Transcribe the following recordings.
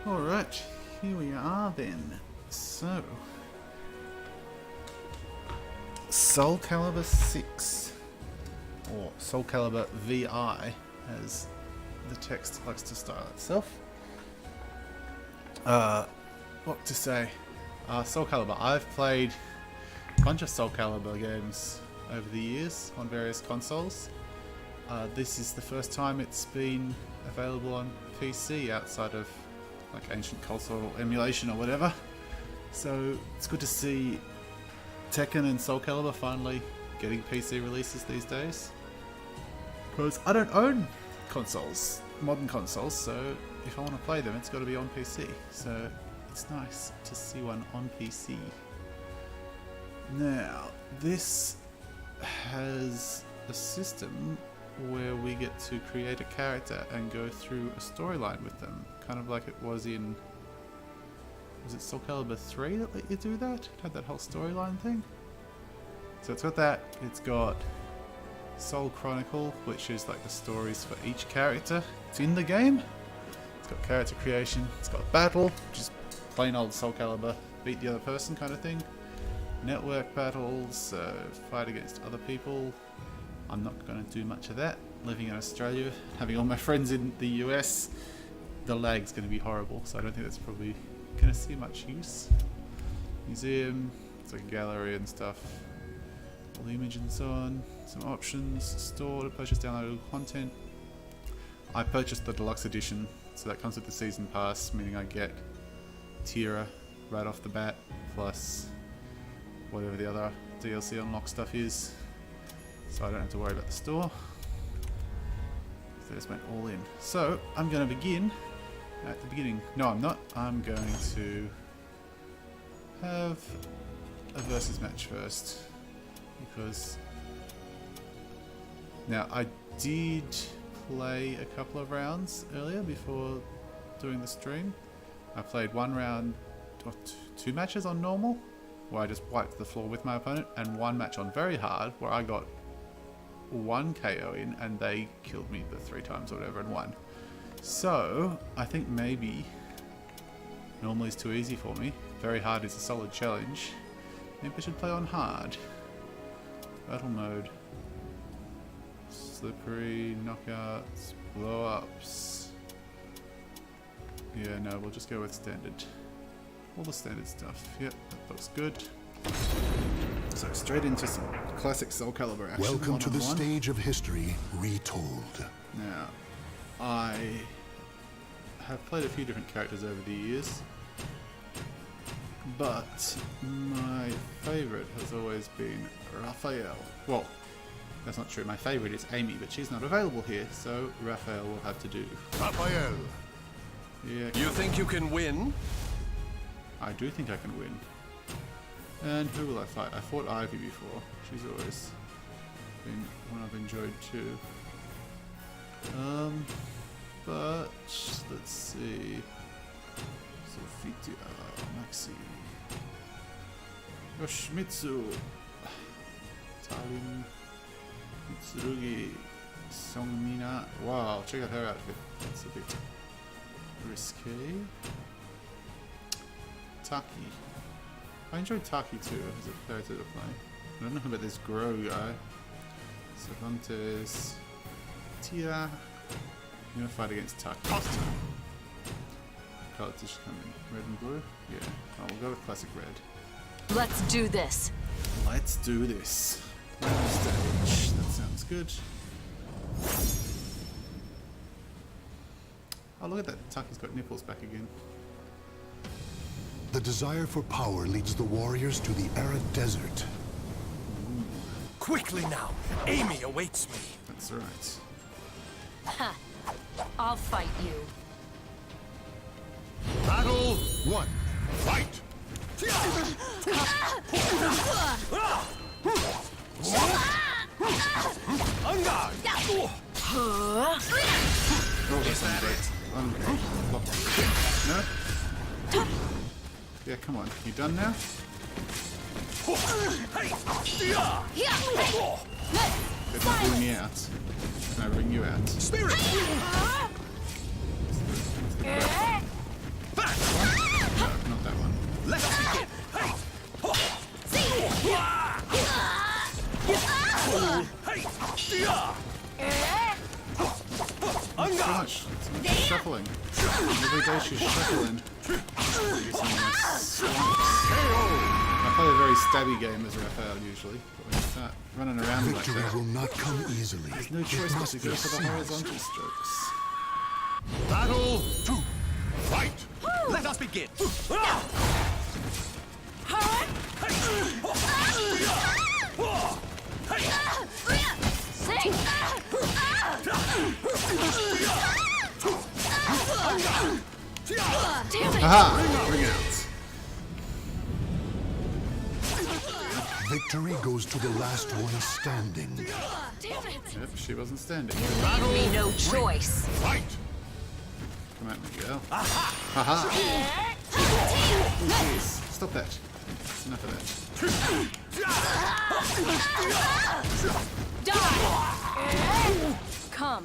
Alright, here we are then. So, Soul Calibur 6, or Soul Calibur VI, as the text likes to style itself. What to say? Soul Calibur. I've played a bunch of Soul Calibur games over the years on various consoles. This is the first time it's been available on PC outside of like ancient console emulation or whatever. So it's good to see Tekken and Soul Calibur finally getting PC releases these days. Because I don't own consoles, modern consoles, so if I want to play them, it's got to be on PC. So it's nice to see one on PC. Now, this has a system where we get to create a character and go through a storyline with them, kind of like it was in, was it Soul Calibur 3 that let you do that? It had that whole storyline thing. So it's got that, it's got Soul Chronicle, which is like the stories for each character. It's in the game. It's got character creation, it's got battle, which is plain old Soul Calibur, beat the other person kind of thing. Network battles, fight against other people. I'm not going to do much of that. Living in Australia, having all my friends in the US, the lag's going to be horrible, so I don't think that's probably going to see much use. Museum, it's like a gallery and stuff. All the images and so on. Some options, store to purchase downloadable content. I purchased the deluxe edition, so that comes with the season pass, meaning I get Tira right off the bat, plus whatever the other DLC unlock stuff is. So I don't have to worry about the store. So I just went all in. So I'm going to begin at the beginning. No, I'm not. I'm going to have a versus match first. Because now I did play a couple of rounds earlier before doing the stream. I played one round, or two matches on normal, where I just wiped the floor with my opponent, and one match on very hard, where I got one KO in and they killed me the 3 times or whatever and won. So I think maybe normal is too easy for me. Very hard is a solid challenge. Maybe I should play on hard. Battle mode. Slippery, knockouts, blow-ups. Yeah, no, we'll just go with standard. All the standard stuff. Yep, that looks good. So straight into some classic Soul Calibur action. Welcome to the stage of history retold. Now, I have played a few different characters over the years, but my favourite has always been Raphael. Well, that's not true. My favourite is Amy, but she's not available here, so Raphael will have to do. Raphael! Yeah. You think you can win? I do think I can win. And who will I fight? I fought Ivy before. She's always been one I've enjoyed too. But let's see. Sophia, Maxi, Yoshimitsu, Talin, Mitsurugi, Songmina. Wow, check out her outfit. That's a bit risque. Taki. I enjoyed Taki too as a character to play. I don't know about this Grow guy. Cervantes. Tia. I'm gonna fight against Taki. Colours just come in. Red and blue? Yeah. Oh, we'll go with classic red. Let's do this. Let's do this. Round stage. That sounds good. Oh, look at that. Taki's got nipples back again. The desire for power leads the warriors to the arid desert. Quickly now! Amy awaits me! That's right. Ha! I'll fight you. Battle 1. Fight! On guard! Is that it? No? Yeah, come on. You done now? Good, bring me out. Can I bring you out? Spirit! much shuffling. Every day she's shuffling. I play a very stabby game as Raphael usually, but when you start running around like Victory that, will not come easily. there's no choice but to go for the horizontal strokes. Battle 2. Fight! Let us begin. Sing! Damn it! Aha! Bring it out. Victory goes to the last one standing. Damn it! Yep, she wasn't standing. Battle Me no 3. choice. Fight! Come at me, girl. Haha! Jeez. Stop that. That's enough of that. Die! Come.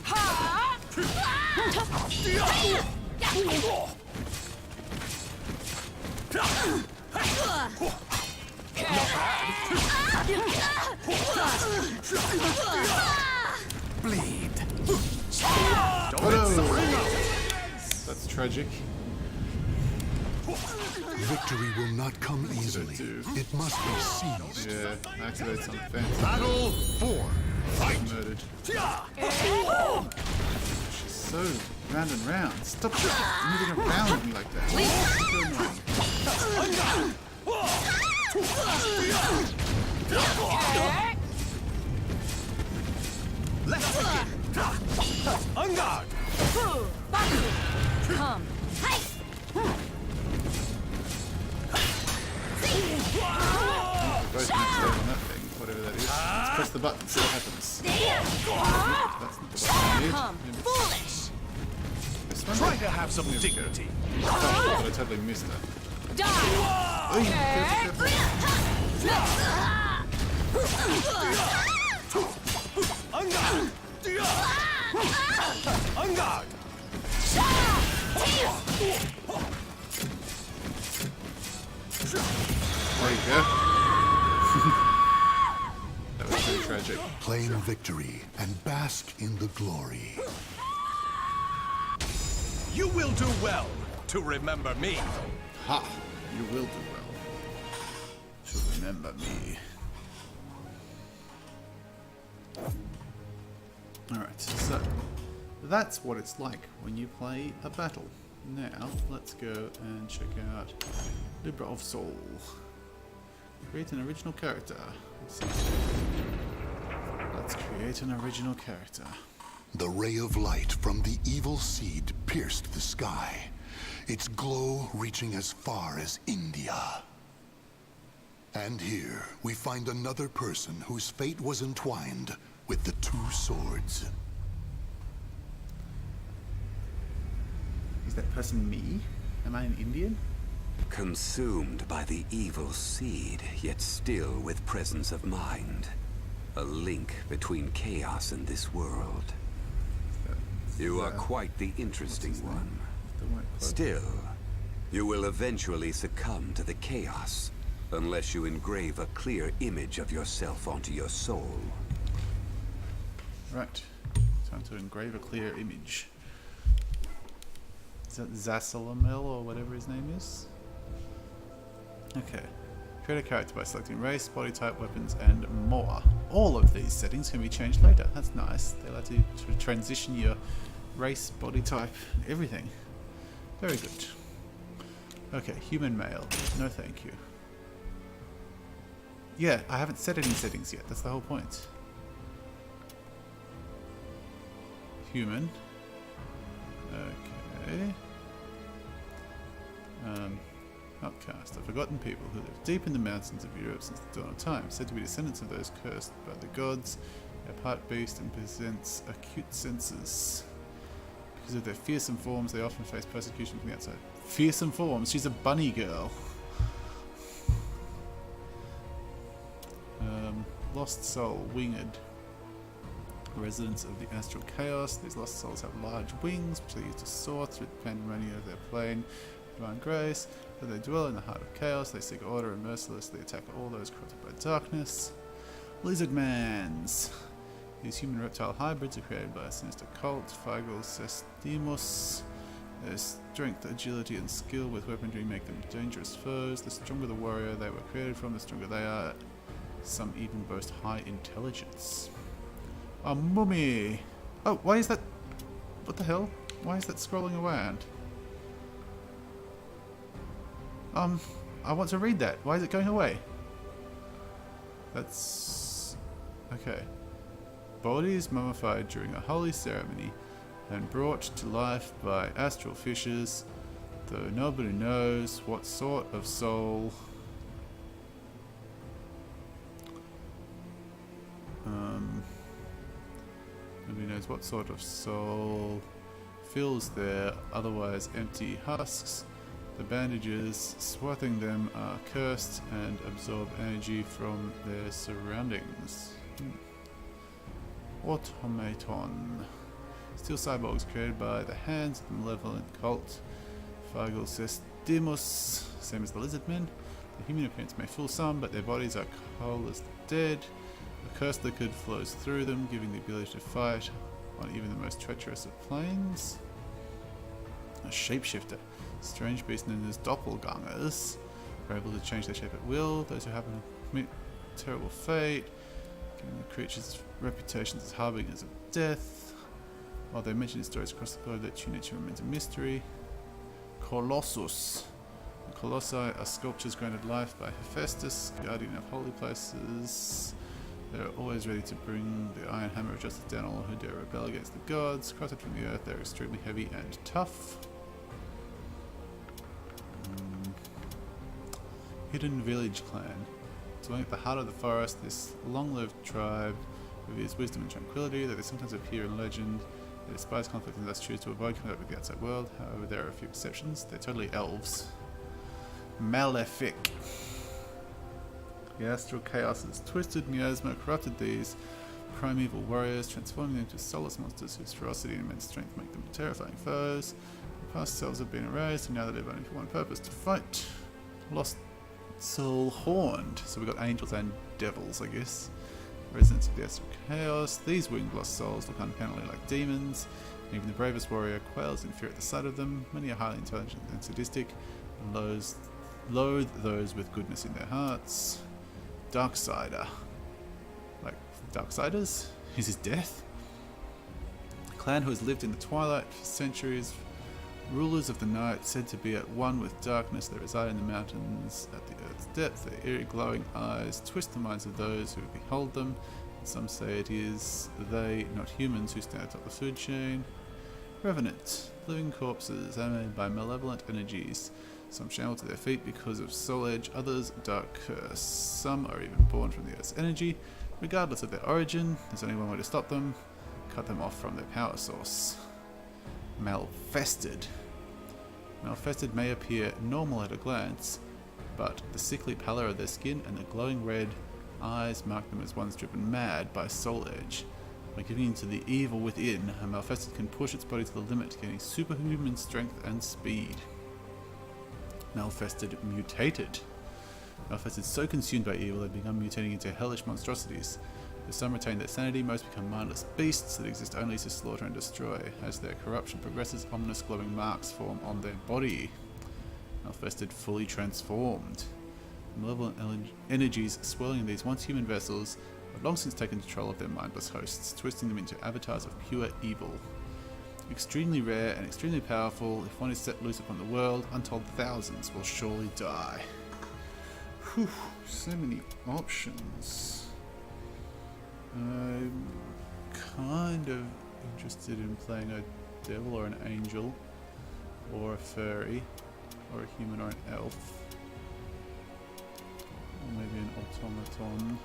Bleed. Oh no! That's tragic. Victory will not come easily. do? It must be seized. Yeah, activates on the fence. Battle 4. Fight! Murdered. She's so round and round. Stop moving around me like that. So annoying. Let's begin. On guard. Come. Both next on that thing, whatever that is. Let's press the button, see what happens. That's not the button I need. Come. Maybe Foolish. this one? Try to have some dignity. Oh, but I totally missed her. Die! Oi, careful, careful. On guard. On guard. There you go. That was pretty tragic. Claim victory and bask in the glory. You will do well to remember me. Ha! You will do well to remember me. Alright, so that's what it's like when you play a battle. Now, let's go and check out Libra of Soul. Create an original character. Let's create an original character. The ray of light from the evil seed pierced the sky, its glow reaching as far as India. And here we find another person whose fate was entwined with the two swords. Is that person me? Am I an Indian? Consumed by the evil seed, yet still with presence of mind. A link between chaos and this world. You are quite the interesting one. The white cloak. Still, you will eventually succumb to the chaos, unless you engrave a clear image of yourself onto your soul. Right. Time to engrave a clear image. Is that Zasalamel or whatever his name is? Okay. Create a character by selecting race, body type, weapons, and more. All of these settings can be changed later. That's nice. They allow you to transition your race, body type, everything. Very good. Okay, human male. No thank you. Yeah, I haven't set any settings yet. That's the whole point. Human. Okay. Outcast, a forgotten people who live deep in the mountains of Europe since the dawn of time, said to be descendants of those cursed by the gods. They are part beast and presents acute senses. Because of their fearsome forms, they often face persecution from the outside. Fearsome forms? She's a bunny girl. Lost soul, winged. Residents of the astral chaos. These lost souls have large wings, which they use to soar through the pandemonium of their plane. Divine grace. Though they dwell in the heart of chaos, they seek order and mercilessly attack all those corrupted by darkness. Lizard mans. These human-reptile hybrids are created by a sinister cult, Figel Sestimos. Their strength, agility, and skill with weaponry make them dangerous foes. The stronger the warrior they were created from, the stronger they are. Some even boast high intelligence. A mummy! Oh, why is that... What the hell? Why is that scrolling around? I want to read that. Why is it going away? That's... okay. Bodies mummified during a holy ceremony and brought to life by astral fishes, though nobody knows what sort of soul... nobody knows what sort of soul fills their otherwise empty husks. The bandages swathing them are cursed and absorb energy from their surroundings. Automaton. Steel cyborgs created by the hands of the malevolent cult. Fagel Sestimos, same as the lizard men. The human appearance may fool some, but their bodies are cold as the dead. A cursed liquid flows through them, giving the ability to fight on even the most treacherous of planes. A shapeshifter. Strange beasts known as doppelgangers are able to change their shape at will. Those who happen to commit terrible fate, giving the creatures reputations as harbingers of death. While they mention in stories across the globe, their true nature remains a mystery. Colossus. The colossi are sculptures granted life by Hephaestus, guardian of holy places. They are always ready to bring the iron hammer of justice down all who dare rebel against the gods. Crafted from the earth, they are extremely heavy and tough. Hidden Village Clan. Dwelling at the heart of the forest, this long-lived tribe reveres wisdom and tranquility, though they sometimes appear in legend. They despise conflict and thus choose to avoid contact with the outside world. However, there are a few exceptions. They're totally elves. Malefic. The astral chaos's twisted miasma corrupted these primeval warriors, transforming them into soulless monsters whose ferocity and immense strength make them terrifying foes. Their past selves have been erased, and now they live only for one purpose: to fight. Lost Soul Horned. So we've got angels and devils, I guess. Residents of the astral chaos. These winged lost souls look uncannily like demons. Even the bravest warrior quails in fear at the sight of them. Many are highly intelligent and sadistic, and loathe those with goodness in their hearts. Darksider. Like Darksiders? Is his death? A clan who has lived in the twilight for centuries. Rulers of the night, said to be at one with darkness, they reside in the mountains at the earth's depth. Their eerie glowing eyes twist the minds of those who behold them. And some say it is they, not humans, who stand atop the food chain. Revenant. Living corpses animated by malevolent energies. Some shamble to their feet because of soul edge, others dark curse. Some are even born from the earth's energy. Regardless of their origin, there's only one way to stop them: cut them off from their power source. Malfested. Malfested may appear normal at a glance, but the sickly pallor of their skin and the glowing red eyes mark them as ones driven mad by soul edge. By giving in to the evil within, a Malfested can push its body to the limit, gaining superhuman strength and speed. Malfested mutated. Malfested so consumed by evil they become mutating into hellish monstrosities. Though some retain their sanity, most become mindless beasts that exist only to slaughter and destroy. As their corruption progresses, ominous glowing marks form on their body. Malfested fully transformed. Malevolent energies swirling in these once human vessels have long since taken control of their mindless hosts, twisting them into avatars of pure evil. Extremely rare and extremely powerful, if one is set loose upon the world, untold thousands will surely die. Whew, so many options. I'm kind of interested in playing a devil or an angel, or a furry, or a human or an elf, or maybe an automaton.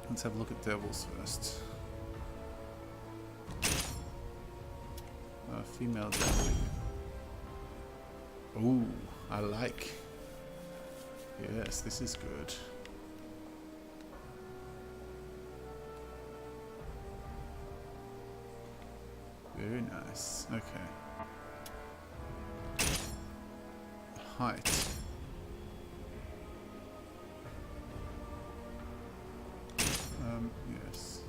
Let's have a look at devils first. Female devil. Ooh, I like. Yes, this is good. Very nice. Okay. Height. Yes.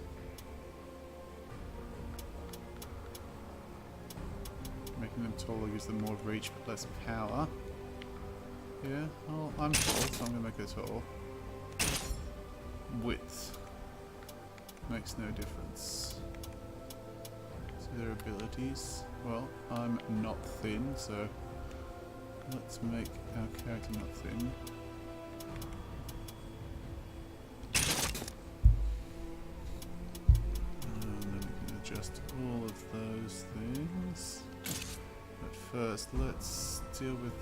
Making them taller gives them more reach but less power. Yeah, well, I'm tall, so I'm gonna make her tall. Width. Makes no difference. So their abilities. Well, I'm not thin, so let's make our character not thin. And then we can adjust all of those things. But first, let's deal with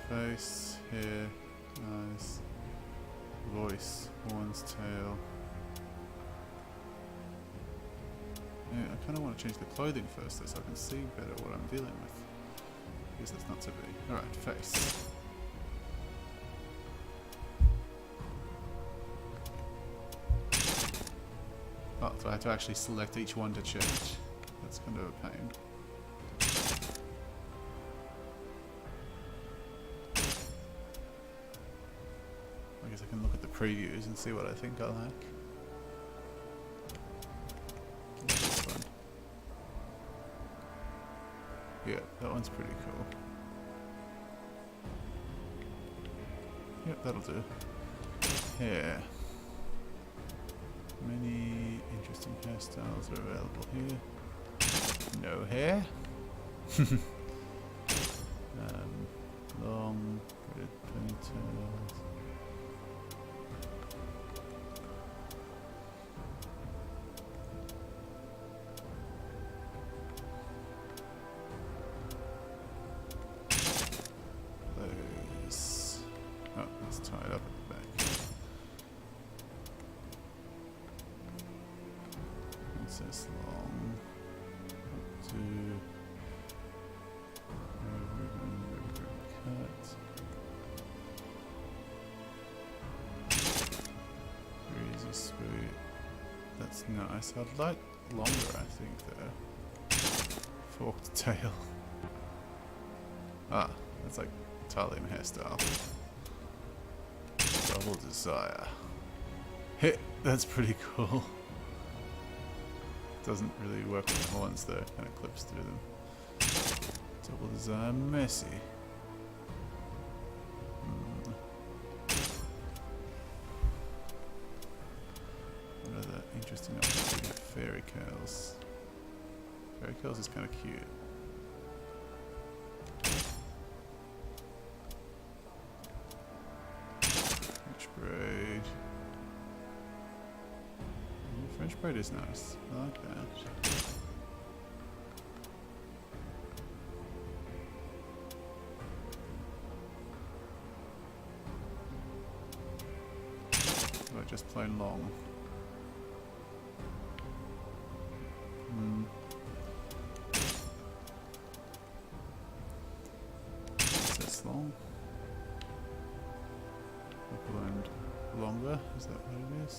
face, hair, eyes, voice, horns, tail. Yeah, I kind of want to change the clothing first though, so I can see better what I'm dealing with. I guess that's not to be. Alright, face. Oh, so I have to actually select each one to change. That's kind of a pain. I guess I can look at the previews and see what I think I like. This one. Yeah, that one's pretty cool. Yep, that'll do. Hair. Many interesting hairstyles are available here. No hair. Long, braided ponytails. Those. Oh, it's tied up at the back. Princess long. Up to ribbon cut. Easy sweet. That's nice. I'd like longer, I think, though. Forked tail. Ah, that's like Italian hairstyle. Double desire. Hit. That's pretty cool. Doesn't really work with the horns though. Kind of clips through them. Double desire. Messy. What other interesting options? We have fairy curls. Fairy curls is kind of cute. French braid. French braid is nice. I like that. Or just plain long. Is this long? Blend longer? Is that what it is?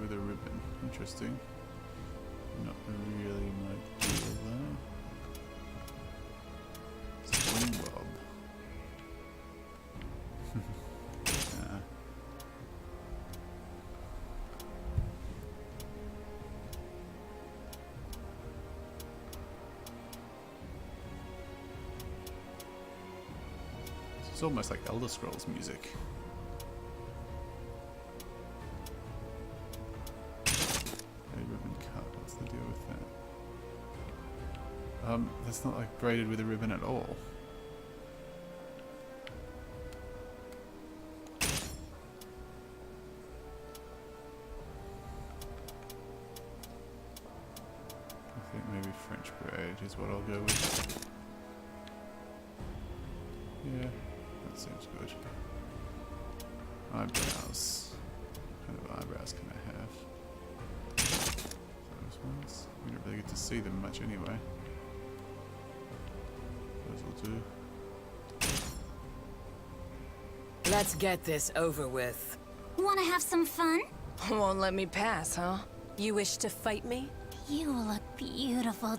With a ribbon. Interesting. Not really my deal though. It's a wing bob. Nah. It's almost like Elder Scrolls music. What's the deal with that? That's not like braided with a ribbon at all. I think maybe French braid is what I'll go with. Yeah, that seems good. Eyebrows. What kind of eyebrows can I have? Ones. We don't really get to see them much anyway. Those will do. Let's get this over with. Wanna have some fun? Won't let me pass, huh? You wish to fight me? You look beautiful.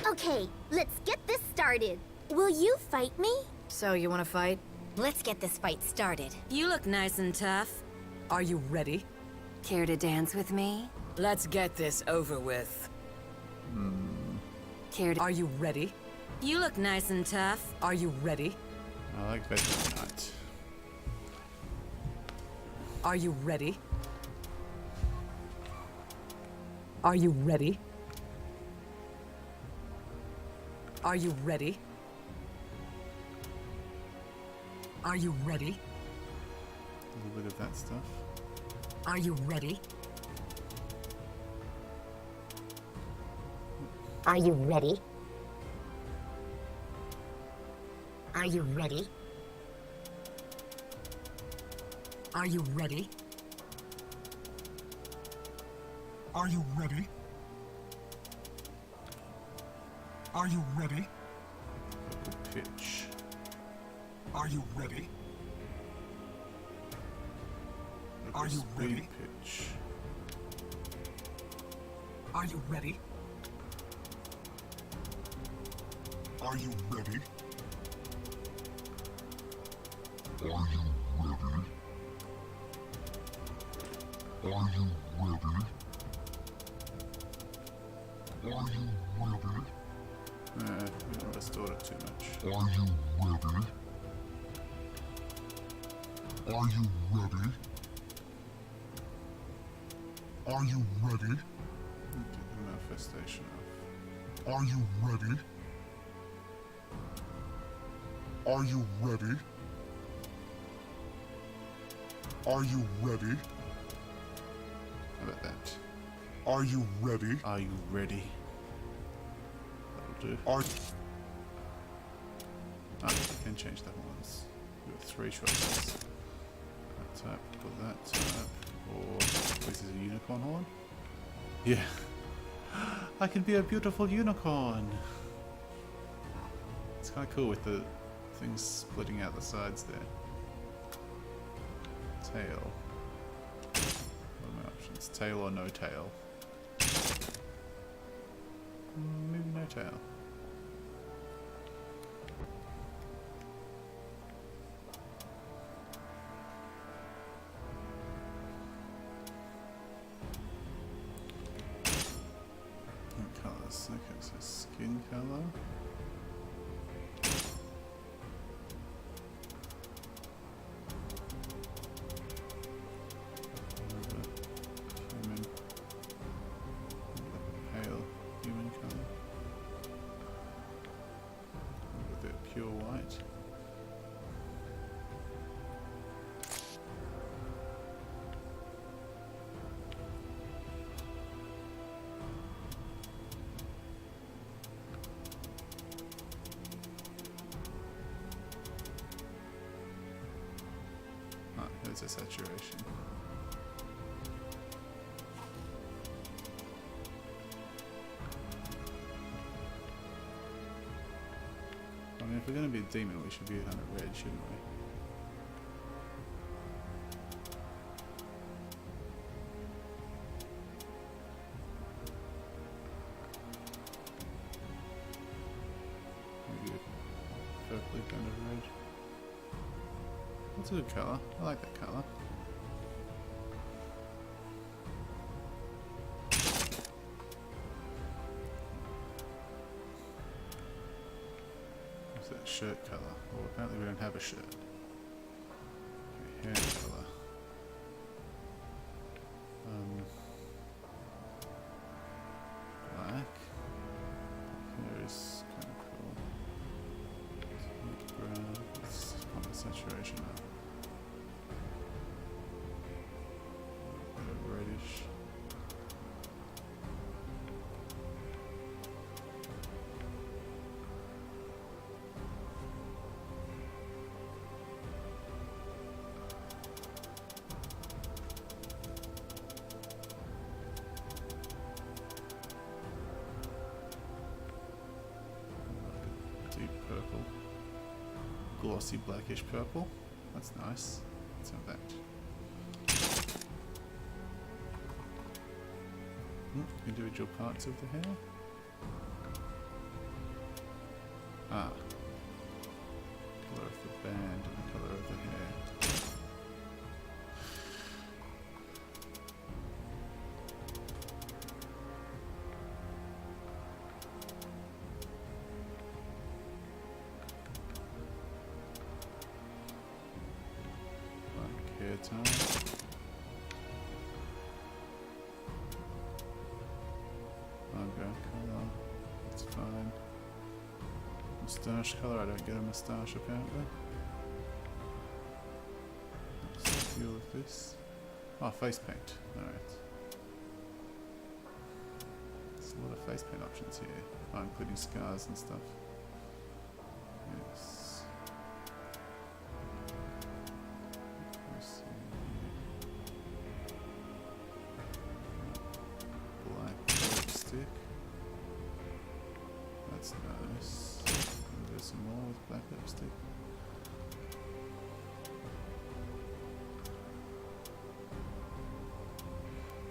Okay, let's get this started. Will you fight me? So, you wanna fight? Let's get this fight started. You look nice and tough. Are you ready? Care to dance with me? Let's get this over with. Care to... Are you ready? You look nice and tough. Are you ready? I like Vegetable Knight. Are you ready? Are you ready? Are you ready? Are you ready? A little bit of that stuff. Are you ready? Are you ready? Are you ready? Are you ready? Are you ready? Are you ready? Purple pitch. Are you ready? Purple Are you speed ready? pitch. Are you ready? Are you ready? Are you ready? Are you ready? Are you ready? We don't distort it too much. Are you ready? Are you ready? Are you ready? Get the manifestation off. Are you ready? Are you ready? Are you ready? How about that? Are you ready? Are you ready? That'll do. Are Ah, you can change that once. We've got 3 choices. That type, put that type, or this is a unicorn horn? Yeah. I can be a beautiful unicorn! It's kind of cool with the things splitting out the sides there. Tail. What are my options? Tail or no tail? Maybe no tail. What colours? Okay, so skin colour. Human colour. With it pure white. Ah, there's a saturation. I mean, if we're going to be a demon, we should be kind of red, shouldn't we? Maybe a purpley kind of red. That's a good colour. I like that colour. What's that shirt colour? Well, apparently we don't have a shirt. Okay, hair colour. Black. Hair is kind of cool. Deep brown. Let's pump the saturation up. A bit of reddish. glossy blackish purple. That's nice. Let's have that. Individual parts of the hair. Ah. Colour of the band and the colour of the hair. Like hair tone. Colour, that's fine. Moustache colour, I don't get a moustache apparently. Let's deal with this. Oh, face paint, alright. There's a lot of face paint options here. Oh, including scars and stuff. Yes. Let's see. Black lipstick. That's nice. There's some more with black lipstick.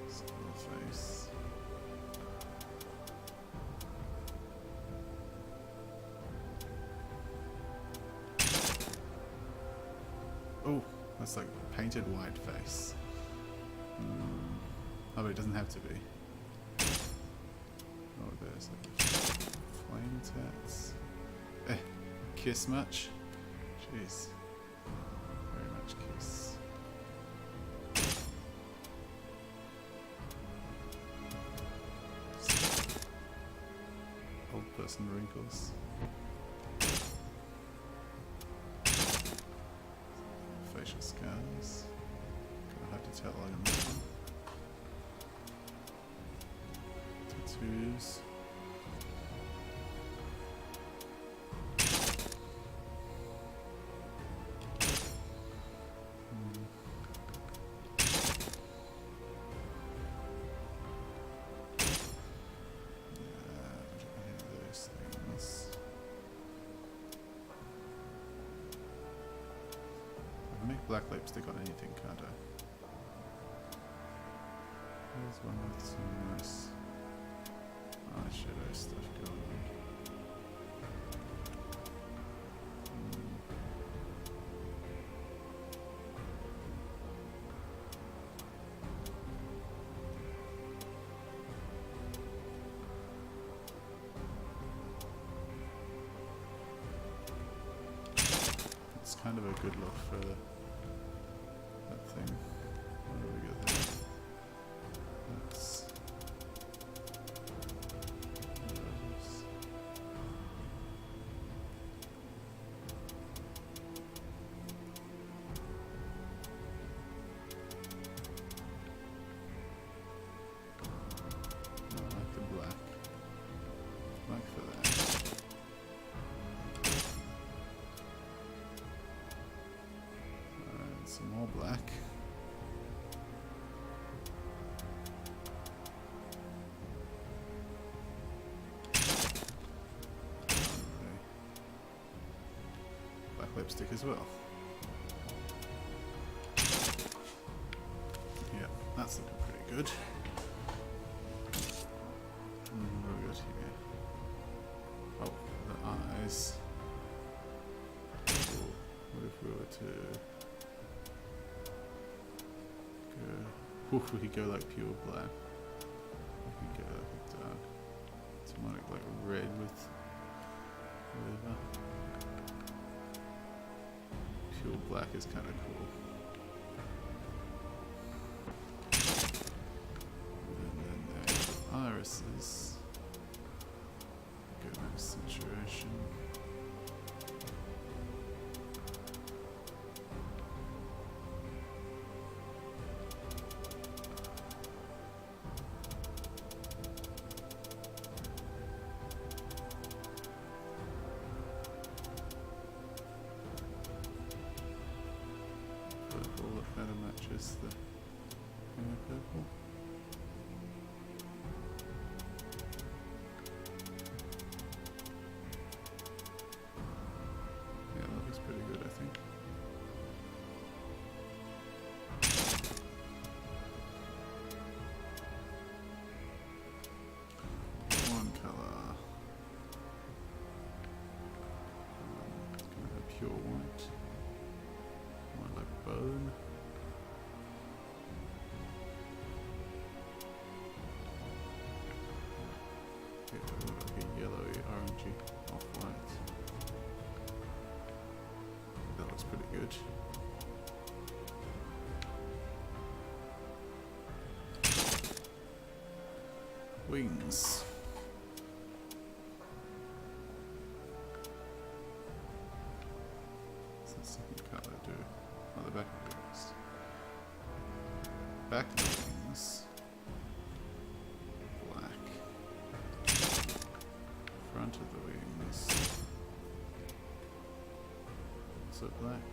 Skull face. Oh, that's like painted white face. Oh, but it doesn't have to be. Oh, there's like flame tats. Kiss much? Jeez. Very much kiss. Old person wrinkles. Facial scars. Gonna have to tell on this one. Tattoos. Make black lipstick on anything, can't I? There's one with some nice eyeshadow stuff going on. It's kind of a good look for that thing. What do we got there? That's I like the black. Black for that. Some more black. Okay. Black lipstick as well. Yeah, that's looking pretty good. What do we got here? Oh, the eyes. Cool. What if we were to we could go like pure black. We could go like a dark. Something like red with whatever. Pure black is kind of cool. And then there's the irises. Go back to saturation. Purple that better matches the hair purple. Yeah, that looks pretty good bone. Okay, like a yellowy, orangey, off-white. That looks pretty good. Wings. What's the second colour do? Oh, the back of the wings. Back of the wings. Black. Front of the wings. Also black.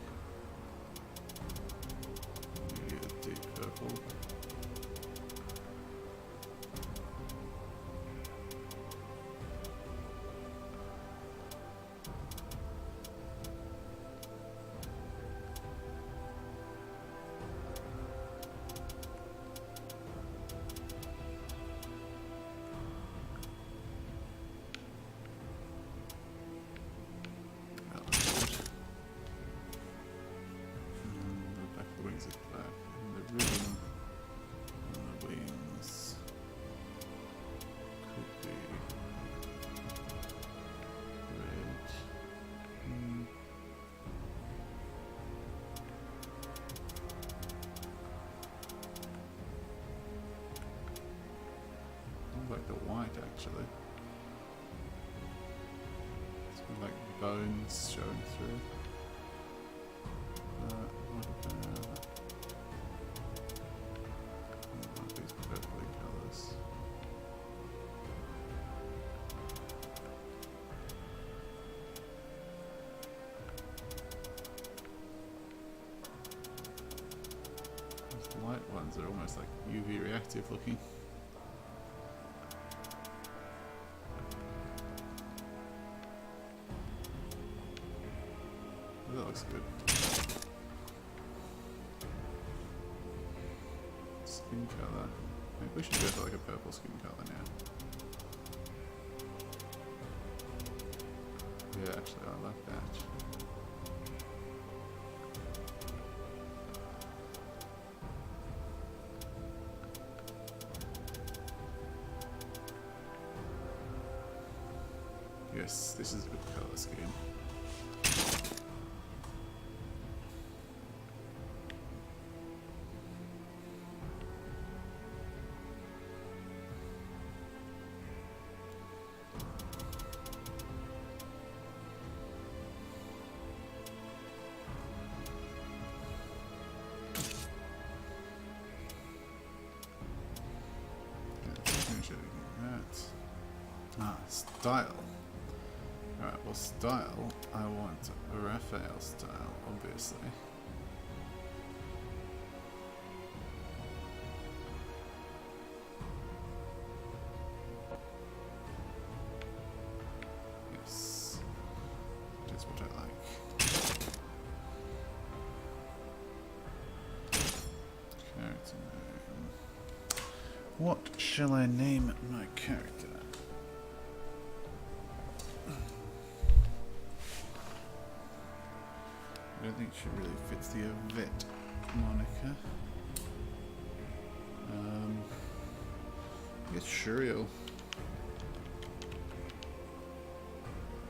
Maybe a deep purple. Like the white actually. It's got like bones showing through. What about these purpley colours? Those light ones are almost like UV reactive looking. That looks good. Skin colour. Maybe we should go for like a purple skin colour now. Yeah, actually I like that. Yes, this is a good colour scheme. Style. Alright, well style, I want a Raphael style, obviously. Yes. That's what I like. Character name. What shall I name my character? I don't think she really fits the Yvette moniker. I guess Shuriel.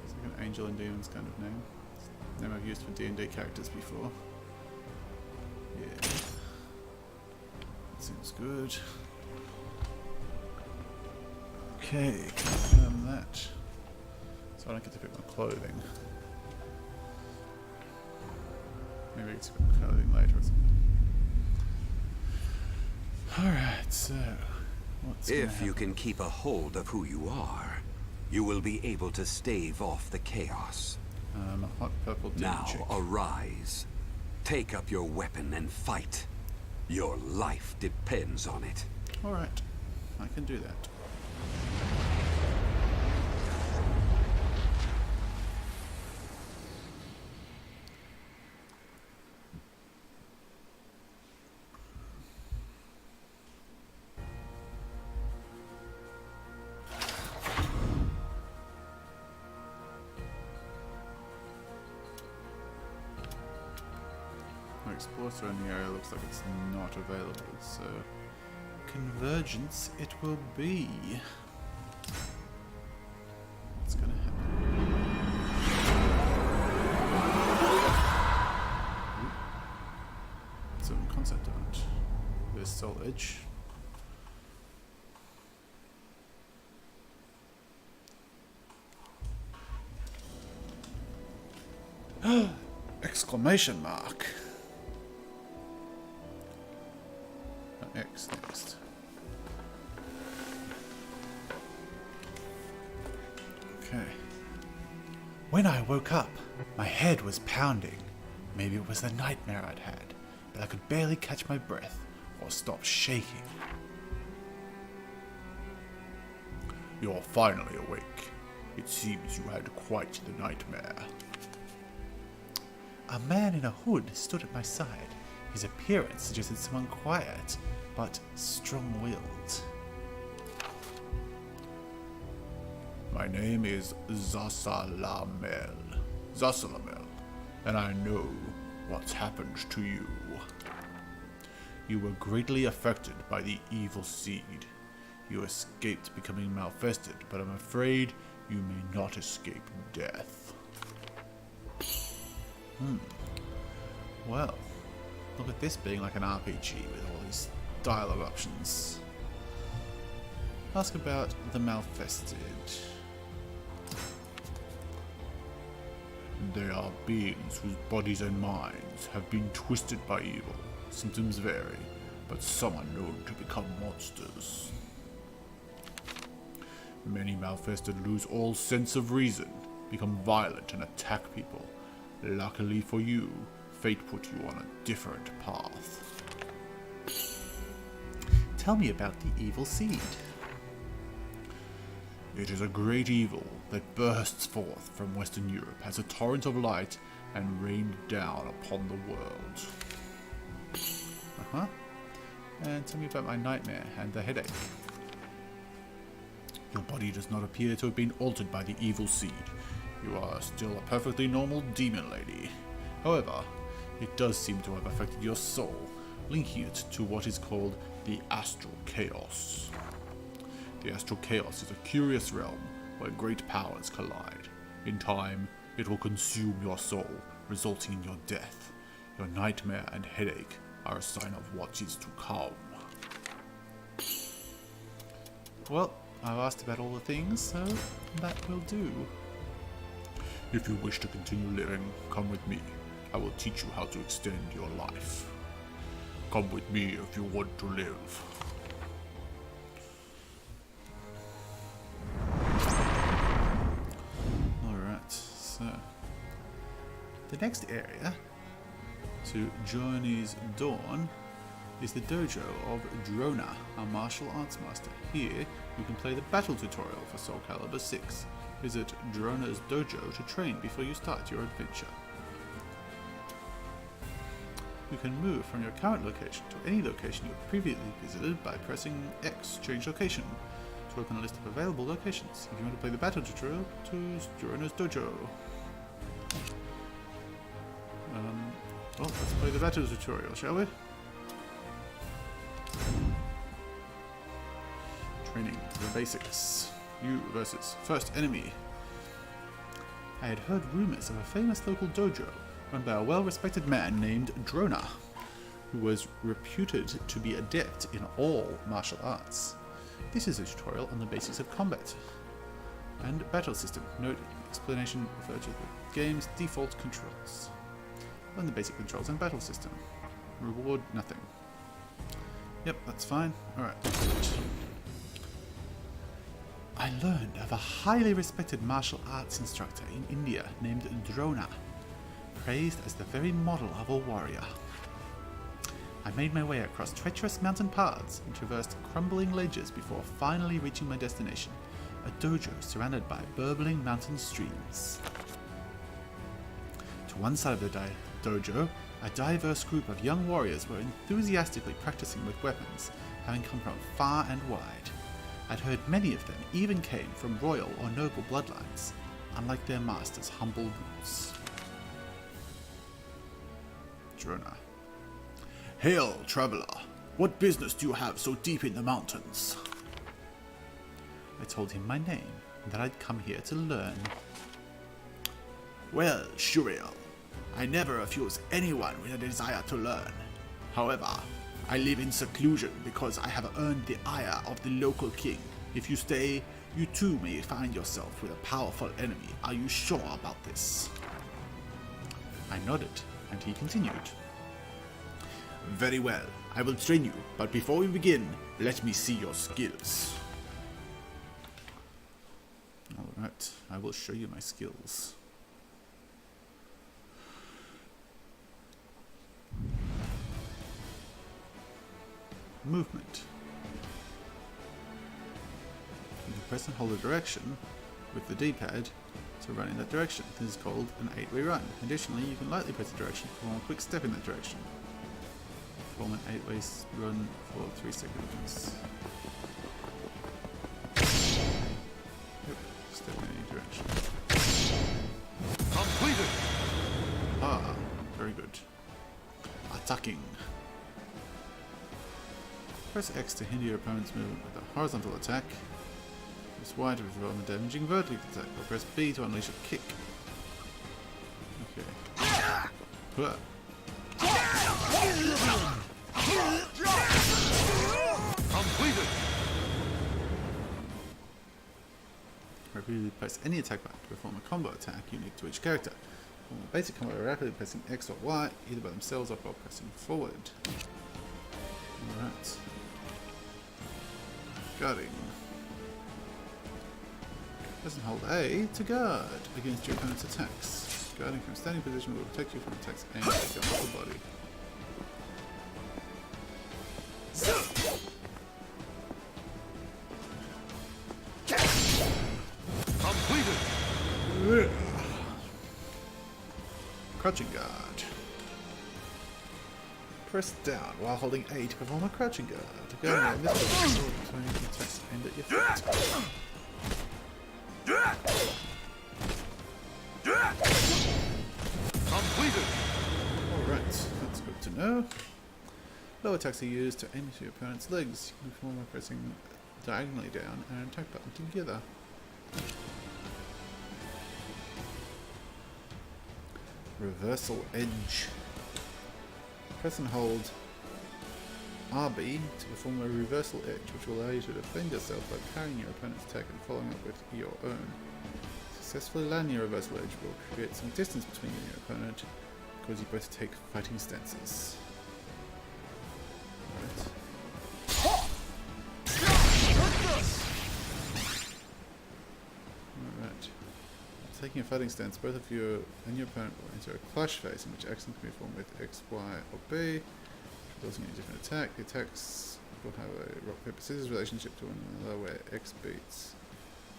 It's like an Angel and Demons kind of name. It's a name I've used for D&D characters before. Yeah. That seems good. Okay, confirm that. So I don't get to pick my clothing. Maybe it's clothing later or something. Alright, so what's If you can keep a hold of who you are, you will be able to stave off the chaos. A hot purple Now chick. arise. Take up your weapon and fight. Your life depends on it. Alright, I can do that. explore surrounding area looks like it's not available, so convergence it will be. What's gonna happen? Some concept art. There's Soul Edge. Exclamation mark. X next. Okay. When I woke up, my head was pounding. Maybe it was the nightmare I'd had, but I could barely catch my breath or stop shaking. You're finally awake. It seems you had quite the nightmare. A man in a hood stood at my side. His appearance suggested someone quiet, but strong-willed. My name is Zasalamel, and I know what's happened to you. You were greatly affected by the evil seed. You escaped becoming malfested, but I'm afraid you may not escape death. Well, look at this being like an RPG with all these dialogue options. Ask about the malfested. They are beings whose bodies and minds have been twisted by evil. Symptoms vary, but some are known to become monsters. Many malfested lose all sense of reason, become violent and attack people. Luckily for you, fate put you on a different path. Tell me about the evil seed. It is a great evil that bursts forth from Western Europe as a torrent of light and rained down upon the world. And tell me about my nightmare and the headache. Your body does not appear to have been altered by the evil seed. You are still a perfectly normal demon lady. However, it does seem to have affected your soul, linking it to what is called the astral chaos. The astral chaos is a curious realm where great powers collide. In time, it will consume your soul, resulting in your death. Your nightmare and headache are a sign of what is to come. Well, I've asked about all the things, so that will do. If you wish to continue living, come with me. I will teach you how to extend your life. Come with me if you want to live. Alright, so the next area to Journey's Dawn is the dojo of Drona, a martial arts master. Here, you can play the battle tutorial for Soul Calibur 6. Visit Drona's dojo to train before you start your adventure. You can move from your current location to any location you have previously visited by pressing X, change location, to open a list of available locations. If you want to play the battle tutorial, to Drona's dojo. Well, let's play the battle tutorial, shall we? Training the basics. You versus first enemy. I had heard rumors of a famous local dojo run by a well-respected man named Drona, who was reputed to be adept in all martial arts. This is a tutorial on the basics of combat and battle system. Note explanation referred to the game's default controls. Learn the basic controls and battle system. Reward nothing. Yep, that's fine. Alright. I learned of a highly respected martial arts instructor in India named Drona, praised as the very model of a warrior. I made my way across treacherous mountain paths and traversed crumbling ledges before finally reaching my destination, a dojo surrounded by burbling mountain streams. To one side of the dojo, a diverse group of young warriors were enthusiastically practicing with weapons, having come from far and wide. I'd heard many of them even came from royal or noble bloodlines, unlike their master's humble roots. Drona. Hail, traveler. What business do you have so deep in the mountains? I told him my name, and that I'd come here to learn. Well, Shuriel, I never refuse anyone with a desire to learn. However, I live in seclusion because I have earned the ire of the local king. If you stay, you too may find yourself with a powerful enemy. Are you sure about this? I nodded, and he continued. Very well, I will train you, but before we begin, let me see your skills. Alright, I will show you my skills. Movement. You can press and hold a direction with the D-pad to run in that direction. This is called an 8-way run. Additionally, you can lightly press a direction to perform a quick step in that direction. Perform an 8-way run for 3 seconds. Yep, step in any direction. Completed! Ah, very good. Attacking. Press X to hinder your opponent's movement with a horizontal attack. Press Y to perform a damaging vertical attack, or press B to unleash a kick. Okay. Huh. Completed! Repeatedly press any attack button to perform a combo attack unique to each character. Perform a basic combo by rapidly pressing X or Y, either by themselves or while pressing forward. Alright. Guarding. Press and hold A to guard against your opponent's attacks. Guarding from standing position will protect you from attacks aimed at your whole body. Completed! Crouching guard. Press down while holding A to perform a crouching guard. Guarding around this way between attacks aimed at your feet. Completed! Alright, that's good to know. Low attacks are used to aim at your opponent's legs. You can perform by pressing diagonally down and an attack button together. Reversal edge. Press and hold RB to perform a reversal edge, which will allow you to defend yourself by parrying your opponent's attack and following up with your own. Successfully landing your reversal edge will create some distance between you and your opponent, because you both take fighting stances. Right. Alright. Taking a fighting stance, both of you and your opponent will enter a clash phase in which action can be performed with X, Y, or B, resulting in a different attack. The attacks will have a rock, paper, scissors relationship to one another where X beats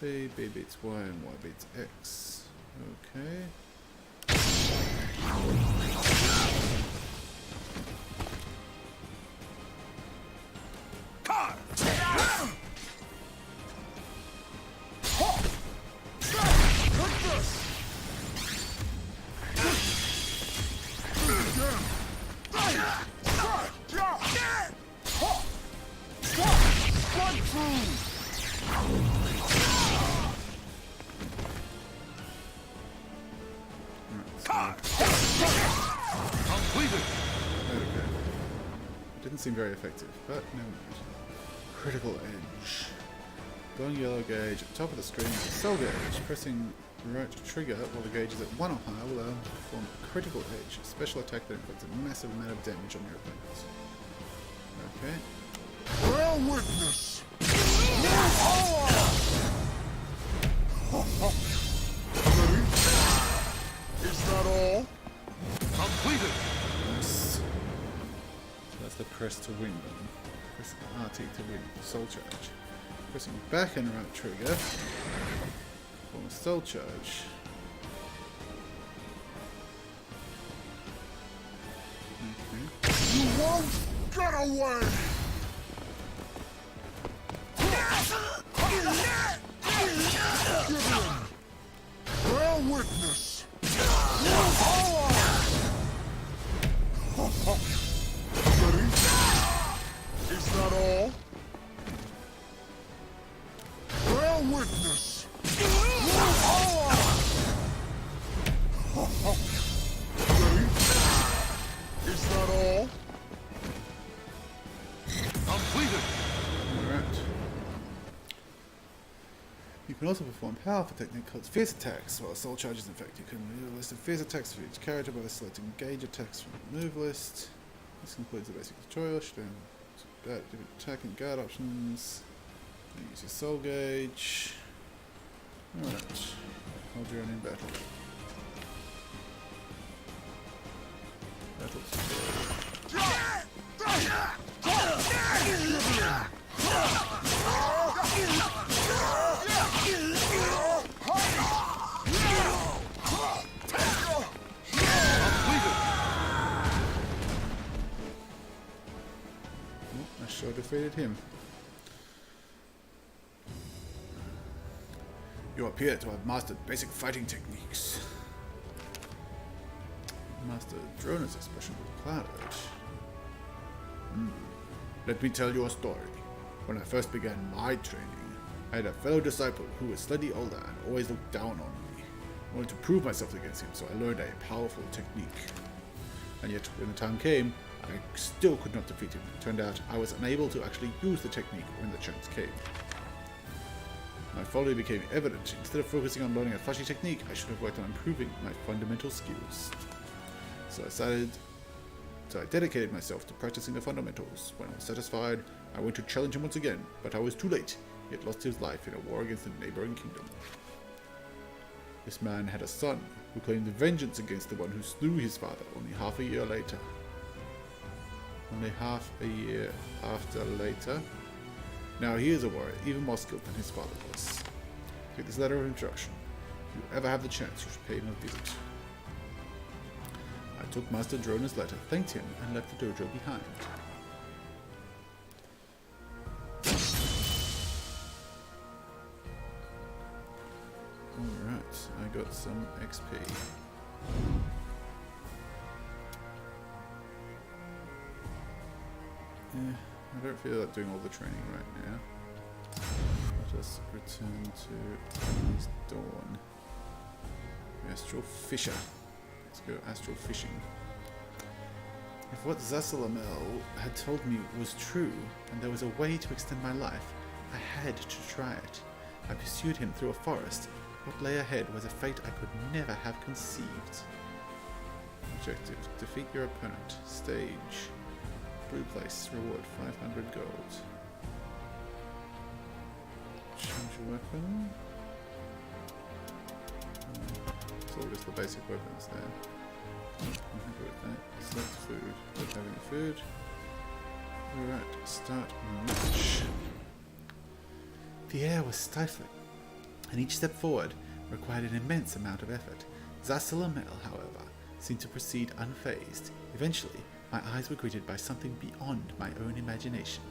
B, B beats Y, and Y beats X. Okay. Completed! Okay. Didn't seem very effective, but never mind. Critical edge. Glowing yellow gauge at the top of the screen is a cell gauge. Pressing right trigger while the gauge is at 1 or higher will allow them to perform a critical edge, a special attack that inflicts a massive amount of damage on your opponents. Okay. Bear witness! Ready? Is that all? Completed! Nice. So that's the press to win button. Press RT to win. Soul charge. Pressing back and right trigger. Perform a soul charge. Okay. You won't get away! Bear witness! Ready? can also perform a powerful technique called fierce attacks. While soul charge is in effect, you can remove a list of fierce attacks for each character by selecting engage attacks from the move list. This includes the basic tutorial, different attack and guard options. Use your soul gauge. Alright. Hold your own in battle. Battle tutorial. I sure defeated him. You appear to have mastered basic fighting techniques. Master Droner's expression was clouded. Let me tell you a story. When I first began my training, I had a fellow disciple who was slightly older and always looked down on me. I wanted to prove myself against him, so I learned a powerful technique. And yet, when the time came, I still could not defeat him. It turned out I was unable to actually use the technique when the chance came. My folly became evident. Instead of focusing on learning a flashy technique, I should have worked on improving my fundamental skills. So I dedicated myself to practicing the fundamentals. When I was satisfied, I went to challenge him once again, but I was too late. He had lost his life in a war against a neighboring kingdom. This man had a son who claimed vengeance against the one who slew his father only half a year later. Only half a year after later. Now he is a warrior, even more skilled than his father was. Take this letter of introduction. If you ever have the chance, you should pay him a visit. I took Master Droner's letter, thanked him, and left the dojo behind. Alright, I got some XP. I don't feel like doing all the training right now. Let us return to East Dawn. Astral Fisher. Let's go astral fishing. If what Zasalamel had told me was true, and there was a way to extend my life, I had to try it. I pursued him through a forest. What lay ahead was a fate I could never have conceived. Objective: defeat your opponent. Stage: blue place. Reward 500 gold. Change your weapon. It's all just the basic weapons there. I'm happy with that. Select food. Don't have any food. Alright, start match. The air was stifling, and each step forward required an immense amount of effort. Zasalamel, however, seemed to proceed unfazed. Eventually, my eyes were greeted by something beyond my own imagination.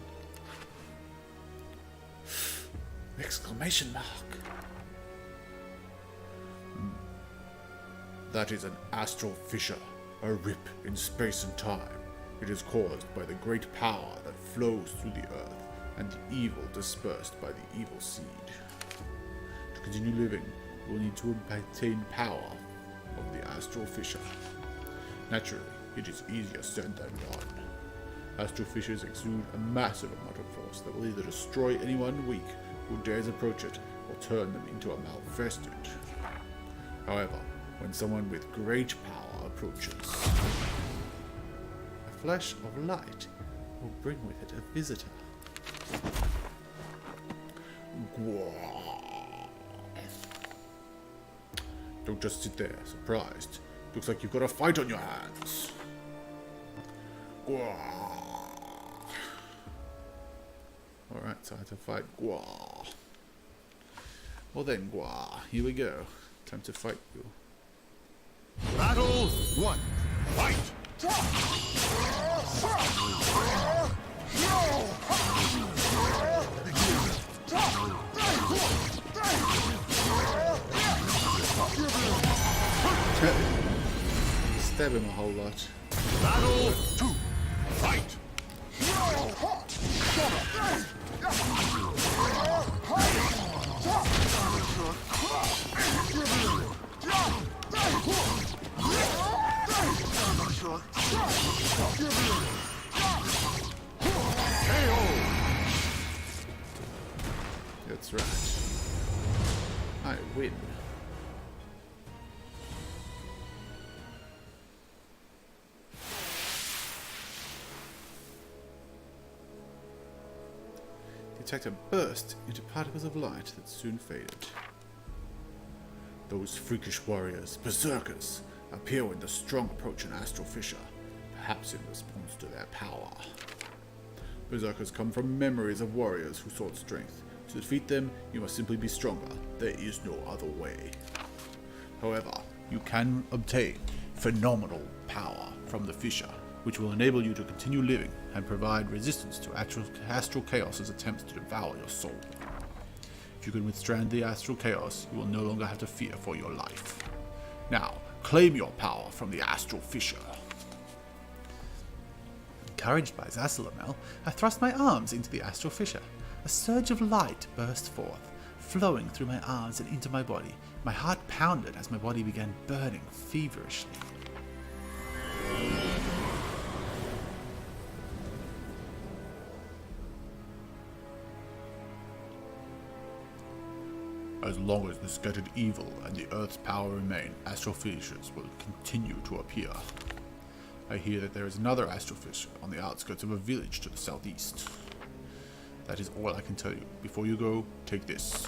Exclamation mark! That is an astral fissure, a rip in space and time. It is caused by the great power that flows through the earth, and the evil dispersed by the evil seed. To continue living, you will need to obtain power of the astral fissure. Naturally, it is easier said than done. Astral fissures exude a massive amount of force that will either destroy anyone weak who dares approach it, or turn them into a malfested. However, when someone with great power approaches, a flash of light will bring with it a visitor. Don't just sit there, surprised. Looks like you've got a fight on your hands. Alright, so I have to fight Gua. Well then, Gua, here we go. Time to fight you. Battle 1. Fight! Stab him a whole lot. Battle 2. Fight! That's right. I win. The attacker burst into particles of light that soon faded. Those freakish warriors, berserkers, appear when the strong approach an astral fissure, perhaps in response to their power. Berserkers come from memories of warriors who sought strength. To defeat them, you must simply be stronger. There is no other way. However, you can obtain phenomenal power from the fissure, which will enable you to continue living and provide resistance to astral chaos's attempts to devour your soul. If you can withstand the astral chaos, you will no longer have to fear for your life. Now, claim your power from the astral fissure. Encouraged by Zasalamel, I thrust my arms into the astral fissure. A surge of light burst forth, flowing through my arms and into my body. My heart pounded as my body began burning feverishly. As long as the scattered evil and the Earth's power remain, astral fissures will continue to appear. I hear that there is another astral fissure on the outskirts of a village to the southeast. That is all I can tell you. Before you go, take this.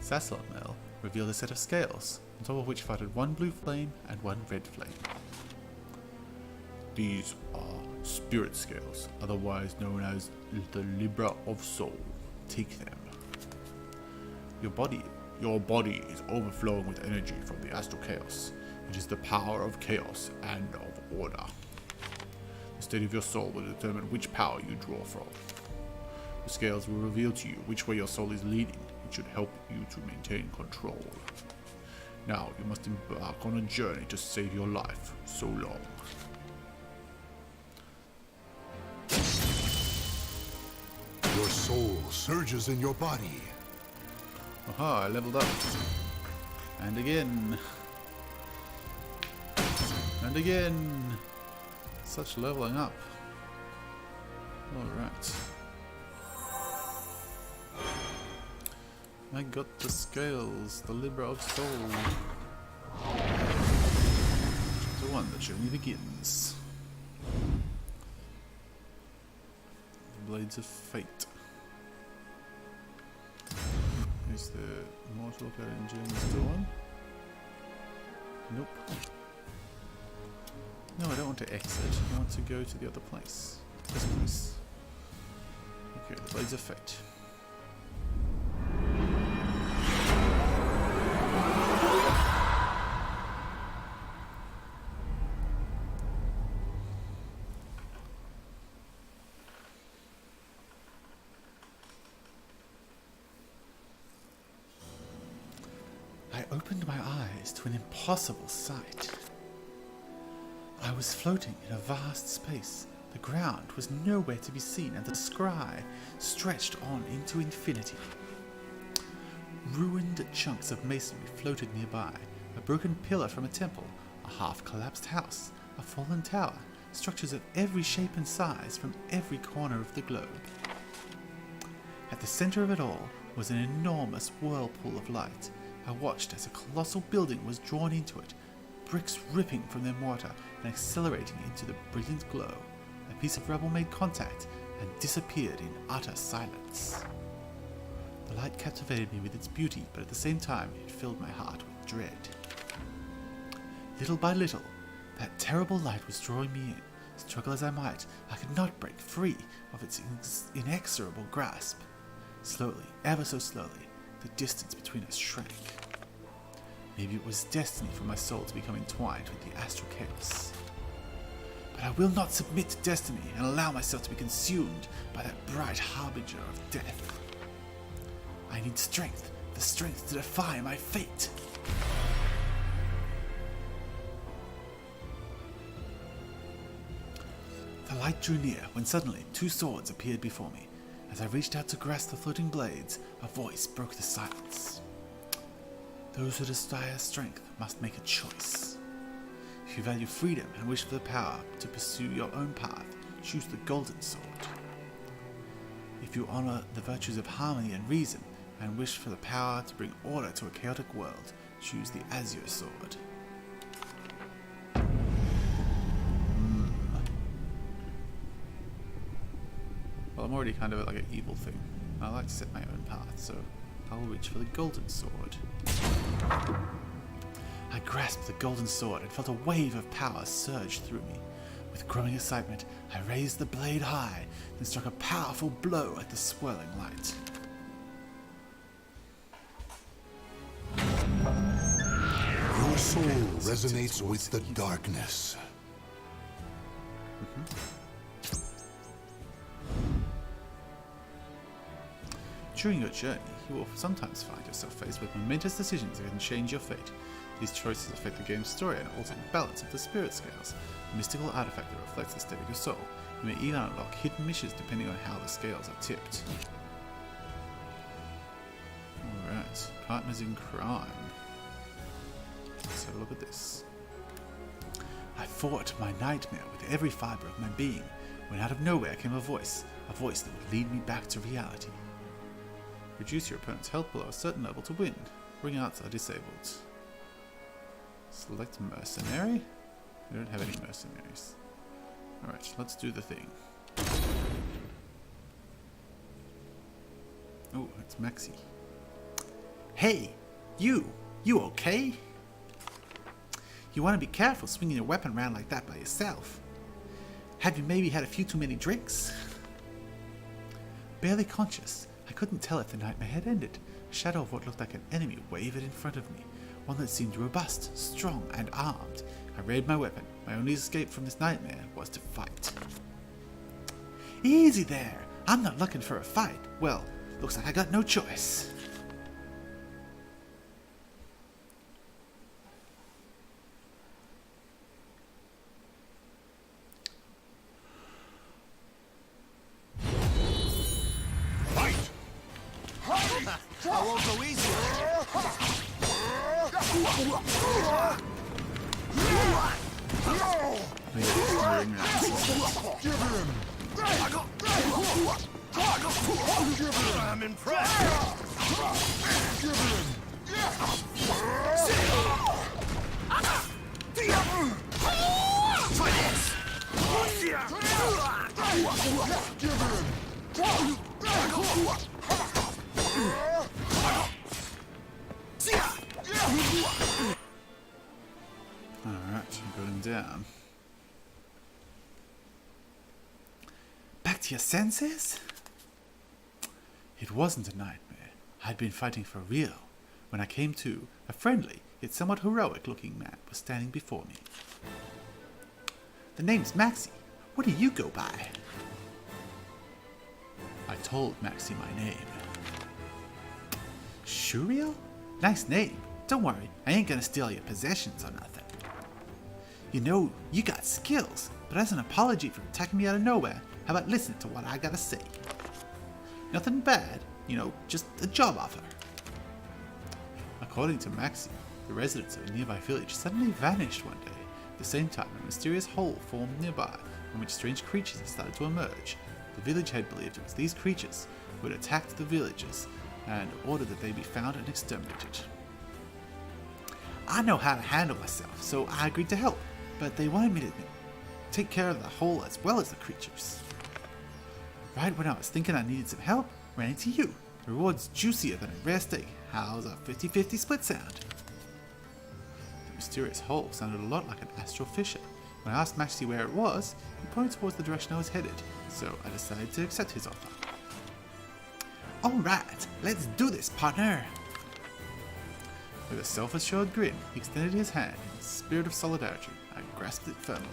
Zasalamel revealed a set of scales, on top of which fluttered one blue flame and one red flame. These are spirit scales, otherwise known as the Libra of Soul. Take them. Your body is overflowing with energy from the astral chaos. It is the power of chaos and of order. The state of your soul will determine which power you draw from. The scales will reveal to you which way your soul is leading. It should help you to maintain control. Now you must embark on a journey to save your life. So long. Your soul surges in your body. Aha, I leveled up. And again. And again. Such leveling up. Alright. I got the scales, the Libra of Soul. Chapter 1, the journey begins. The Blades of Fate. Is the mortal cutting journey still on? Nope. No, I don't want to exit. I want to go to the other place. This place. Okay, the Blades of Fate. I opened my eyes to an impossible sight. I was floating in a vast space. The ground was nowhere to be seen, and the sky stretched on into infinity. Ruined chunks of masonry floated nearby, a broken pillar from a temple, a half-collapsed house, a fallen tower, structures of every shape and size from every corner of the globe. At the center of it all was an enormous whirlpool of light. I watched as a colossal building was drawn into it, bricks ripping from their mortar and accelerating into the brilliant glow. A piece of rubble made contact and disappeared in utter silence. The light captivated me with its beauty, but at the same time it filled my heart with dread. Little by little, that terrible light was drawing me in. Struggle as I might, I could not break free of its inexorable grasp. Slowly, ever so slowly, the distance between us shrank. Maybe it was destiny for my soul to become entwined with the astral chaos. But I will not submit to destiny and allow myself to be consumed by that bright harbinger of death. I need strength, the strength to defy my fate. The light drew near when suddenly 2 swords appeared before me. As I reached out to grasp the floating blades, a voice broke the silence. Those who desire strength must make a choice. If you value freedom and wish for the power to pursue your own path, choose the golden sword. If you honor the virtues of harmony and reason and wish for the power to bring order to a chaotic world. Choose the Azure Sword. Well, I'm already kind of like an evil thing. I like to set my own path, so I'll reach for the Golden Sword. I grasped the Golden Sword and felt a wave of power surge through me. With growing excitement, I raised the blade high, then struck a powerful blow at the swirling light. Your soul resonates with the darkness. During your journey, you will sometimes find yourself faced with momentous decisions that can change your fate. These choices affect the game's story and alter the balance of the spirit scales, a mystical artifact that reflects the state of your soul. You may even unlock hidden missions depending on how the scales are tipped. Alright, partners in crime. Let's have a look at this. I fought my nightmare with every fibre of my being, when out of nowhere came a voice that would lead me back to reality. Reduce your opponent's health below a certain level to win. Ring outs are disabled. Select mercenary? We don't have any mercenaries. Alright, let's do the thing. Oh, it's Maxi. Hey! You okay? You want to be careful swinging your weapon around like that by yourself. Have you maybe had a few too many drinks? Barely conscious, I couldn't tell if the nightmare had ended. A shadow of what looked like an enemy wavered in front of me. One that seemed robust, strong, and armed. I raised my weapon. My only escape from this nightmare was to fight. Easy there! I'm not looking for a fight. Well, looks like I got no choice. Fight! I won't go easy. I'm impressed. Try this. Alright, got him down. Back to your senses? It wasn't a nightmare. I'd been fighting for real. When I came to, a friendly, yet somewhat heroic-looking man was standing before me. The name's Maxi. What do you go by? I told Maxi my name. Shuriel? Nice name. Don't worry, I ain't gonna steal your possessions or nothing. You know, you got skills, but as an apology for attacking me out of nowhere, how about listening to what I gotta say? Nothing bad, you know, just a job offer. According to Maxi, the residents of a nearby village suddenly vanished one day. At the same time, a mysterious hole formed nearby, from which strange creatures had started to emerge. The village head believed it was these creatures who had attacked the villagers and ordered that they be found and exterminated. I know how to handle myself, so I agreed to help, but they wanted me to take care of the hole as well as the creatures. Right when I was thinking I needed some help, ran into you. The reward's juicier than a rare steak. How's a 50-50 split sound? The mysterious hole sounded a lot like an astral fissure. When I asked Maxi where it was, he pointed towards the direction I was headed, so I decided to accept his offer. Alright, let's do this, partner! With a self-assured grin, he extended his hand in a spirit of solidarity. I grasped it firmly.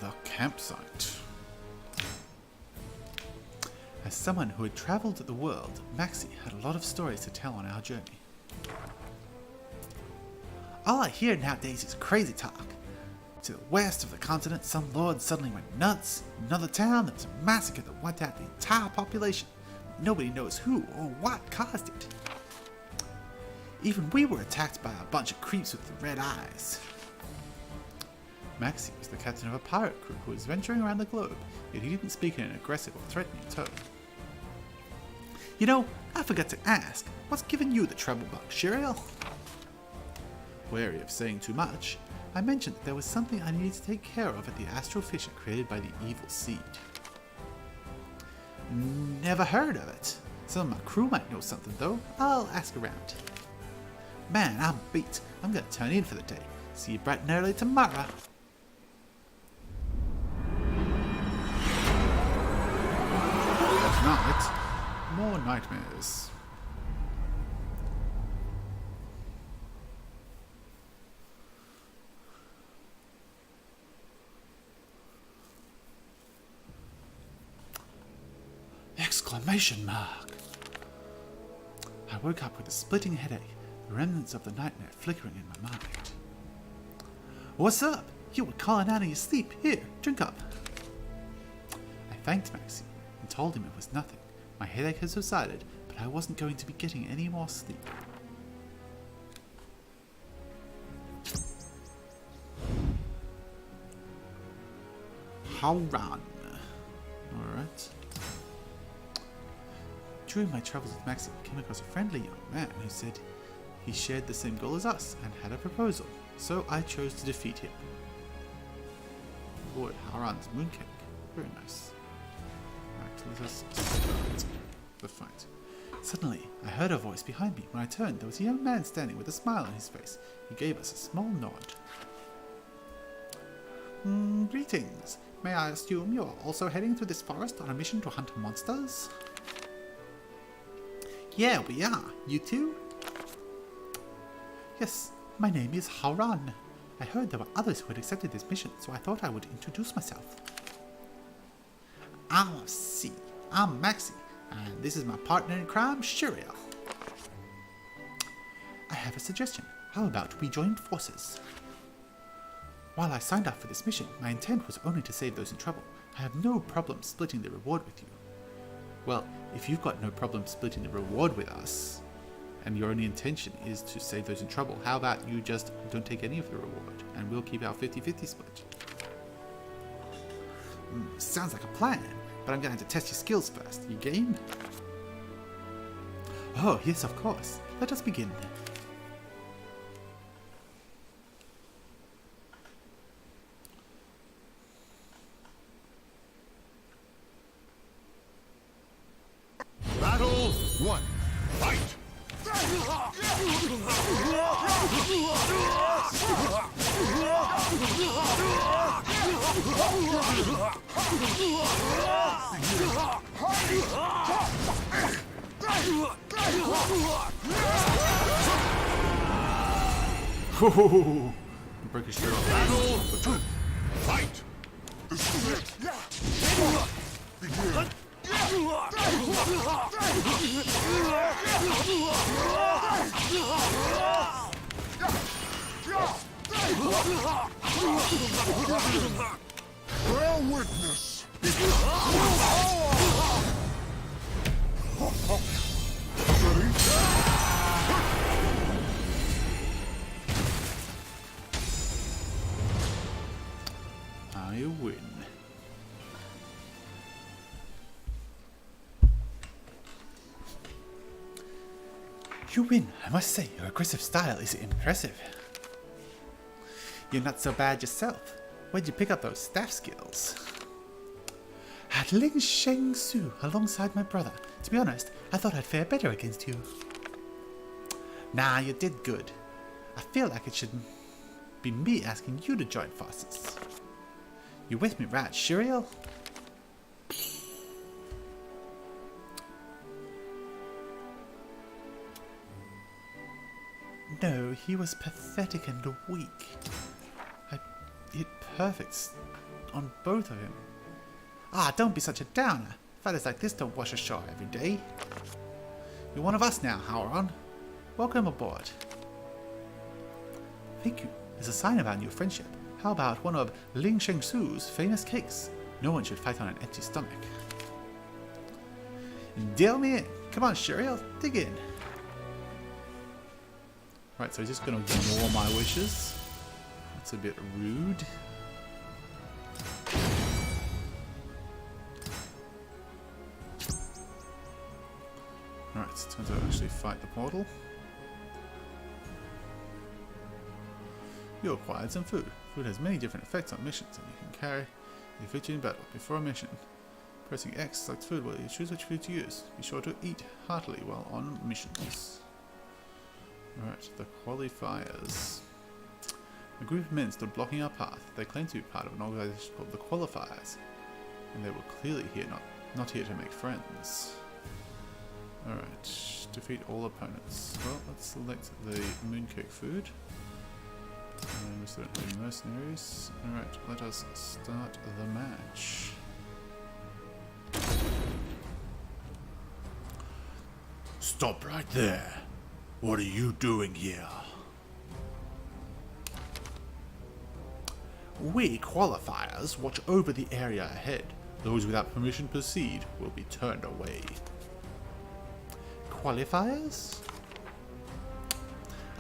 The campsite. As someone who had travelled the world, Maxi had a lot of stories to tell on our journey. All I hear nowadays is crazy talk. To the west of the continent, some lord suddenly went nuts. In another town, there was a massacre that wiped out the entire population. Nobody knows who or what caused it. Even we were attacked by a bunch of creeps with red eyes. Maxi was the captain of a pirate crew who was venturing around the globe, yet he didn't speak in an aggressive or threatening tone. You know, I forgot to ask, what's given you the trouble bug, Shiriel? Wary of saying too much, I mentioned that there was something I needed to take care of at the astral fissure created by the evil seed. Never heard of it. Some of my crew might know something though. I'll ask around. Man, I'm beat. I'm gonna turn in for the day. See you bright and early tomorrow. That night, more nightmares. Exclamation mark! I woke up with a splitting headache, the remnants of the nightmare flickering in my mind. What's up? You were calling out of your sleep. Here, drink up. I thanked Maxi and told him it was nothing. My headache had subsided, but I wasn't going to be getting any more sleep. Howran. Alright. During my travels with Maxi, I came across a friendly young man who said he shared the same goal as us and had a proposal, so I chose to defeat him. Lord Haran's mooncake. Very nice. Right, let us start the fight. Suddenly, I heard a voice behind me. When I turned, there was a young man standing with a smile on his face. He gave us a small nod. Greetings. May I assume you are also heading through this forest on a mission to hunt monsters? Yeah, we are. You too? Yes, my name is Haran. I heard there were others who had accepted this mission, so I thought I would introduce myself. I'm Maxi, and this is my partner in crime, Shiriel. I have a suggestion. How about we join forces? While I signed up for this mission, my intent was only to save those in trouble. I have no problem splitting the reward with you. Well, if you've got no problem splitting the reward with us, and your only intention is to save those in trouble, how about you just don't take any of the reward, and we'll keep our 50-50 split? Sounds like a plan, but I'm gonna have to test your skills first. You game? Oh, yes, of course. Let us begin. Battle 1. Fight! Ho break his shirt off. Battle 2. Fight! Bear witness! I win. You win, I must say. Your aggressive style is impressive. You're not so bad yourself. Where'd you pick up those staff skills? At Ling Sheng Su, alongside my brother. To be honest, I thought I'd fare better against you. Nah, you did good. I feel like it should be me asking you to join forces. You with me, right, Shiriel? No, he was pathetic and weak. I hit perfects on both of him. Ah, don't be such a downer. Fellas like this don't wash ashore every day. You're one of us now, Howron. Welcome aboard. Thank you. As a sign of our new friendship, how about one of Ling Sheng Su's famous cakes? No one should fight on an empty stomach. Deal me in. Come on, Shiriel, dig in. Right, so he's just going to ignore my wishes. That's a bit rude. Alright, it's time to actually fight the portal. You acquired some food. Food has many different effects on missions, and you can carry the victory in battle before a mission. Pressing X selects food while you choose which food to use. Be sure to eat heartily while on missions. Alright, the qualifiers. A group of men stood blocking our path. They claim to be part of an organization called the Qualifiers, and they were clearly here not here to make friends. Alright, defeat all opponents. Well, let's select the mooncake food. And we still don't have any mercenaries. Alright, let us start the match. Stop right there. What are you doing here? We qualifiers watch over the area ahead. Those without permission to proceed will be turned away. Qualifiers?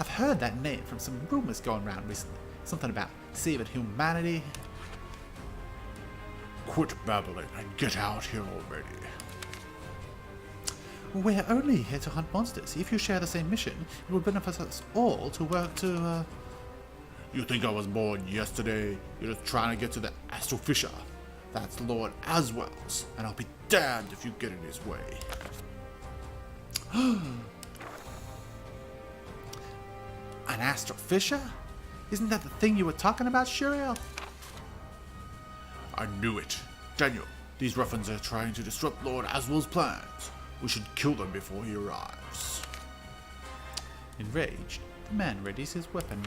I've heard that name from some rumors going around recently. Something about saving humanity. Quit babbling and get out here already. We're only here to hunt monsters. If you share the same mission, it will benefit us all to work to, You think I was born yesterday? You're just trying to get to the Astral Fissure. That's Lord Aswell's, and I'll be damned if you get in his way. An Astral Fissure? Isn't that the thing you were talking about, Shuriel? I knew it. Daniel, these ruffians are trying to disrupt Lord Aswell's plans. We should kill them before he arrives. Enraged, the man readies his weapon.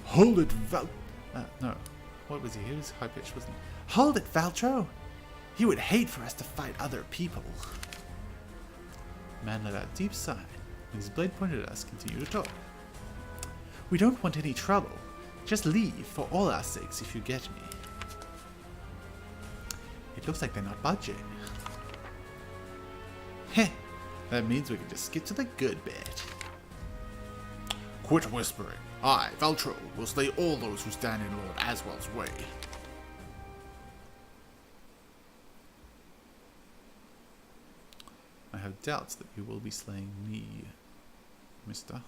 Hold it, No. What was he? He was high-pitched, wasn't he? Hold it, Valtro! He would hate for us to fight other people. The man let out a deep sigh, and his blade pointed at us, continued to talk. We don't want any trouble. Just leave for all our sakes if you get me. It looks like they're not budging. Heh, that means we can just skip to the good bit. Quit whispering. I, Valtro, will slay all those who stand in Lord Aswell's way. I have doubts that you will be slaying me, mister.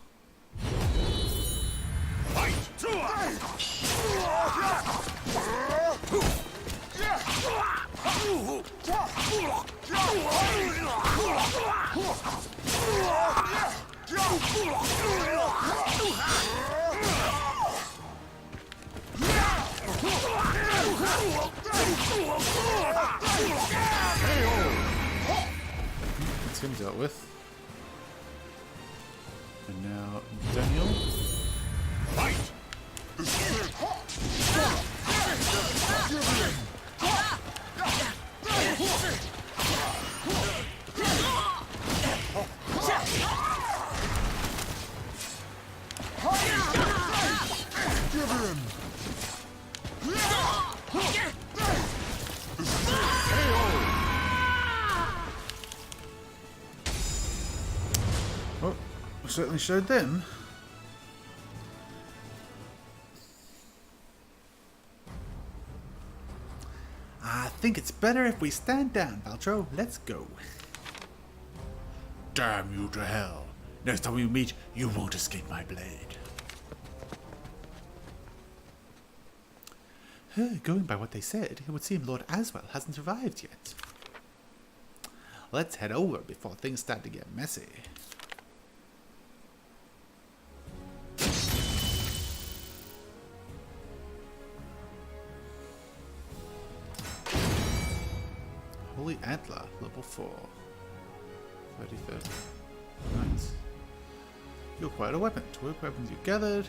That's him dealt with. And now Daniel. Well, certainly showed them. I think it's better if we stand down, Valtro. Let's go. Damn you to hell. Next time we meet, you won't escape my blade. Going by what they said, it would seem Lord Aswell hasn't arrived yet. Let's head over before things start to get messy. Holy Antler, level 4. 30. Nice. You acquired a weapon. To work weapons you gathered,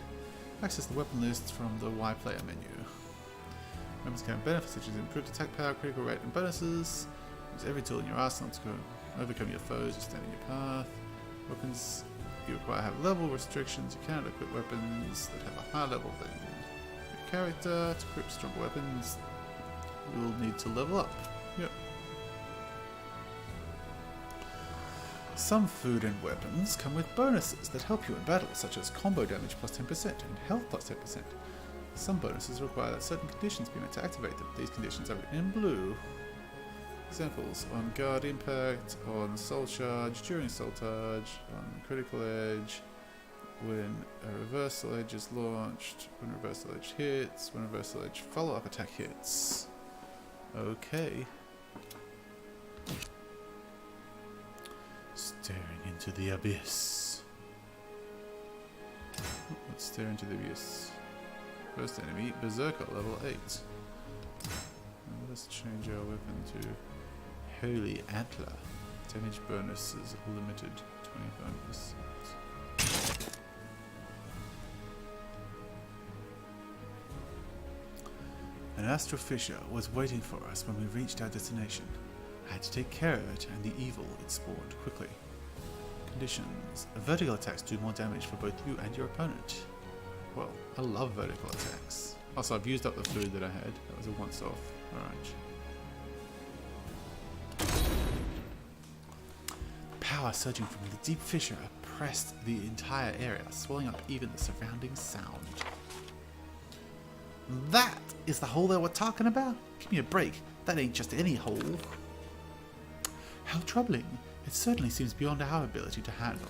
access the weapon list from the Y player menu. Weapons can have benefits such as improved attack power, critical rate, and bonuses. Use every tool in your arsenal to overcome your foes who stand in your path. Weapons you acquire have level restrictions. You cannot equip weapons that have a higher level than your character. To equip stronger weapons, you will need to level up. Yep. Some food and weapons come with bonuses that help you in battle, such as combo damage plus 10% and health plus 10%. Some bonuses require that certain conditions be met to activate them. These conditions are written in blue. Examples: on guard impact, on soul charge, during soul charge, on critical edge, when a reversal edge is launched, when reversal edge hits, when reversal edge follow-up attack hits. Okay. Staring into the abyss. Let's stare into the abyss. First enemy, Berserker, level 8. And let's change our weapon to Holy Antler. Damage bonuses limited 25%. An astral fissure was waiting for us when we reached our destination. I had to take care of it and the evil it spawned quickly. Conditions: vertical attacks do more damage for both you and your opponent. Well, I love vertical attacks. Also, I've used up the food that I had. That was a once-off. Alright. Power surging from the deep fissure oppressed the entire area, swelling up even the surrounding sound. That is the hole that we're talking about? Give me a break. That ain't just any hole. How troubling. It certainly seems beyond our ability to handle.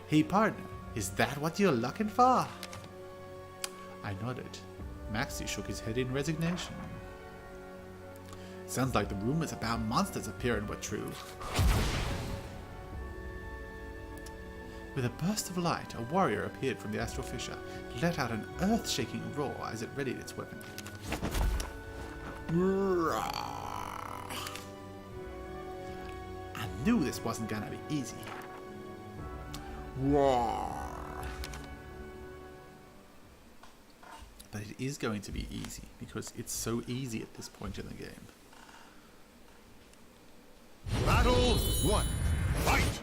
Hey partner, is that what you're looking for? I nodded. Maxie shook his head in resignation. Sounds like the rumors about monsters appearing were true. With a burst of light, a warrior appeared from the astral fissure. It let out an earth-shaking roar as it readied its weapon. I knew this wasn't gonna be easy. But it is going to be easy, because it's so easy at this point in the game. Battle 1. Fight!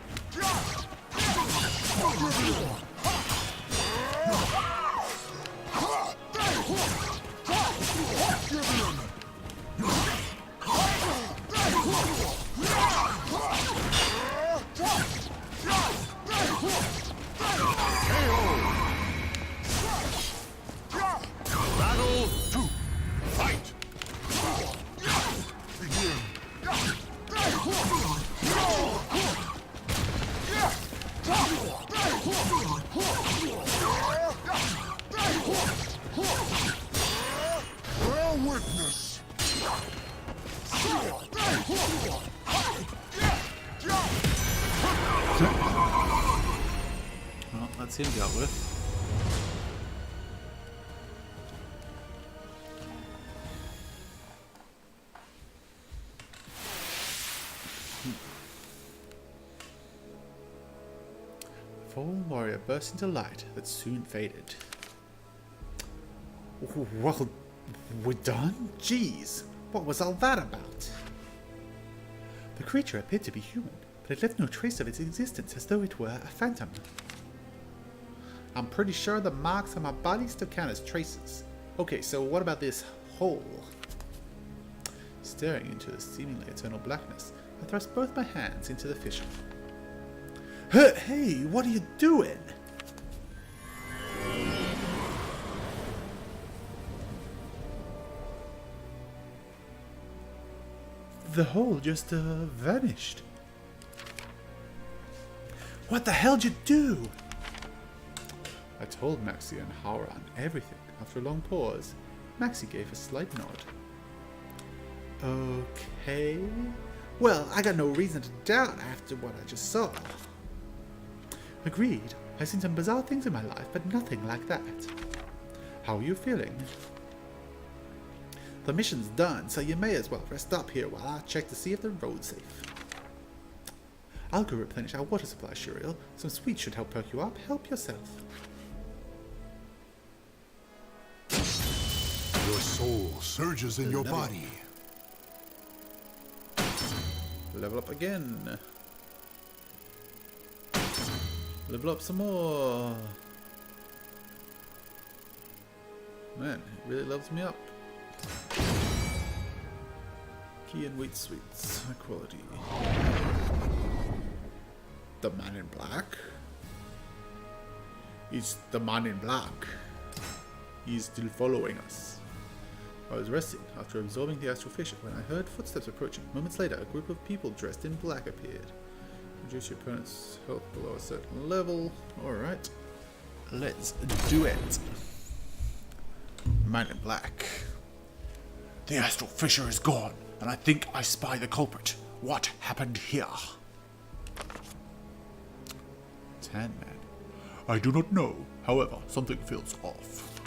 Battle 2. Fight! Begin! Bear witness! Well, that's him dealt with. The fallen warrior burst into light that soon faded. Well, we're done? Jeez, what was all that about? The creature appeared to be human, but it left no trace of its existence, as though it were a phantom. I'm pretty sure the marks on my body still count as traces. Okay, so what about this hole? Staring into the seemingly eternal blackness, I thrust both my hands into the fissure. Hey, what are you doing? The hole just vanished. What the hell'd you do? I told Maxie and Hauran everything. After a long pause, Maxie gave a slight nod. Okay. Well, I got no reason to doubt after what I just saw. Agreed. I've seen some bizarre things in my life, but nothing like that. How are you feeling? The mission's done, so you may as well rest up here while I check to see if the road's safe. I'll go replenish our water supply, Shuriel. Some sweets should help perk you up. Help yourself. Your soul surges in your body. Level up again. Level up some more. Man, it really levels me up. Key and wheat sweets. High quality. The man in black? It's the man in black. He's still following us. I was resting after absorbing the astral fissure when I heard footsteps approaching. Moments later, a group of people dressed in black appeared. Reduce your opponent's health below a certain level. Alright. Let's do it. Man in black. The astral fissure is gone, and I think I spy the culprit. What happened here? Tan Man. I do not know. However, something feels off.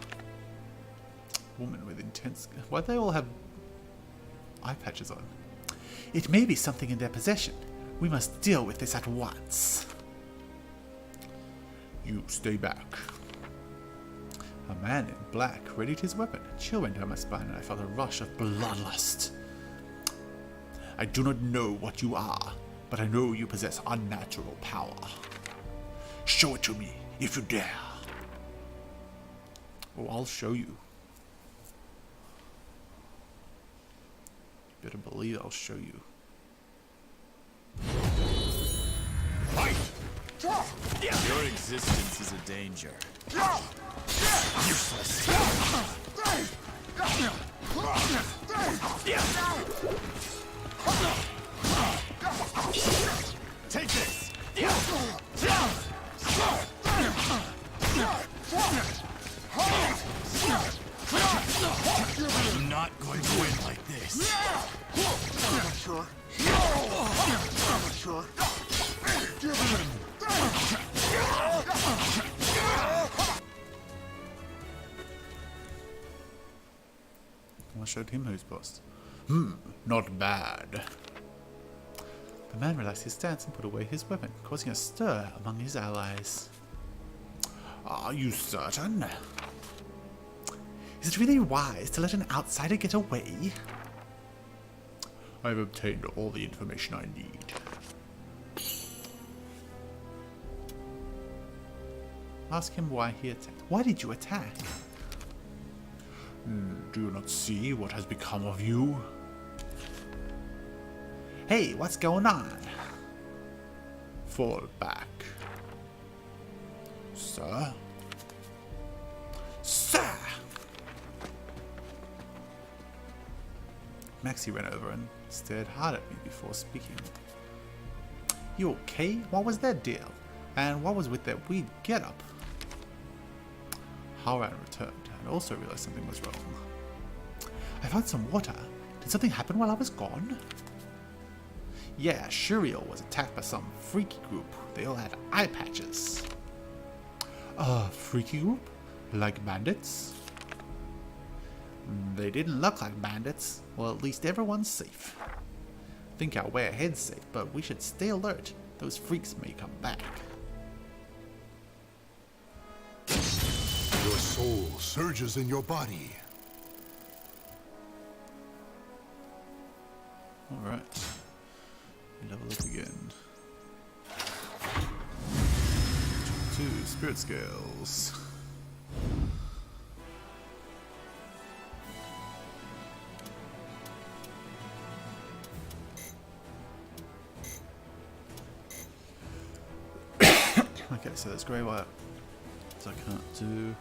Woman with intense... Why'd they all have eye patches on? It may be something in their possession. We must deal with this at once. You stay back. A man in black readied his weapon. A chill went down my spine and I felt a rush of bloodlust. I do not know what you are, but I know you possess unnatural power. Show it to me, if you dare. Oh, I'll show you. You better believe I'll show you. Your existence is a danger. Useless. Take this. I'm not going to win like this. Sure. Sure. I showed him who's boss. Not bad. The man relaxed his stance and put away his weapon, causing a stir among his allies. Are you certain? Is it really wise to let an outsider get away? I've obtained all the information I need. Ask him why he attacked. Why did you attack? Do you not see what has become of you? Hey, what's going on? Fall back. Sir? Sir! Maxie ran over and stared hard at me before speaking. You okay? What was that deal? And what was with that weird getup? Halran returned and also realized something was wrong. I found some water. Did something happen while I was gone? Yeah, Shuriel was attacked by some freaky group. They all had eye patches. A freaky group? Like bandits? They didn't look like bandits. Well, at least everyone's safe. Think our way ahead's safe, but we should stay alert. Those freaks may come back. Your soul surges in your body. Alright. Level up again. 2 spirit scales. Okay, so there's grey wire. So I can't do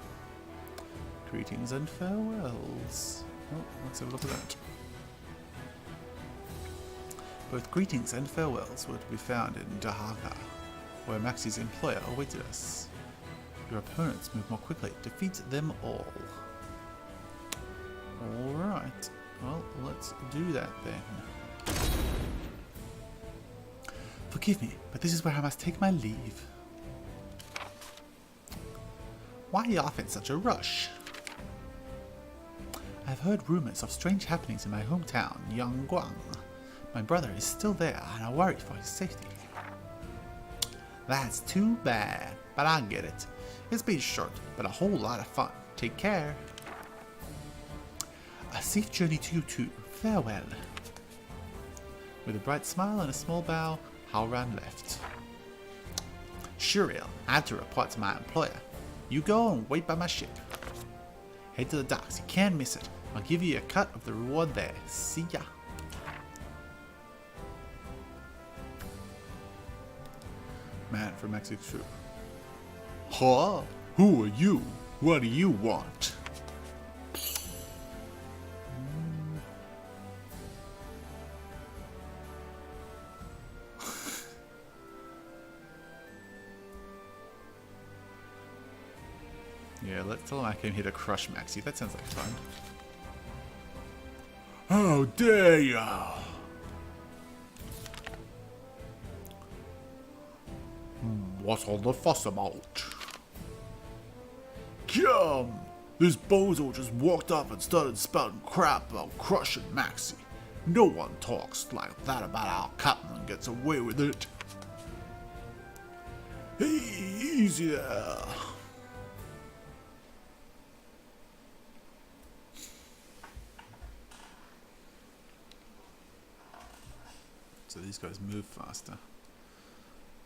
greetings and farewells. Oh, let's have a look at that. Both greetings and farewells were to be found in Dahaka, where Maxie's employer awaited us. Your opponents move more quickly. Defeat them all. Alright. Well, let's do that then. Forgive me, but this is where I must take my leave. Why are you off in such a rush? I've heard rumors of strange happenings in my hometown, Yangguang. My brother is still there, and I worry for his safety. That's too bad, but I get it. It's been short, but a whole lot of fun. Take care. A safe journey to you too. Farewell. With a bright smile and a small bow, Halran left. Shuriel, I have to report to my employer. You go and wait by my ship. Head to the docks, you can't miss it. I'll give you a cut of the reward there. See ya. man from Maxi's troop. Huh? Who are you? What do you want? Yeah, let's tell him I came here to crush Maxi. That sounds like fun. How dare ya! What's all the fuss about? Come! This bozo just walked up and started spouting crap about crushing Maxi. No one talks like that about our captain and gets away with it. Hey, easy there. So these guys move faster.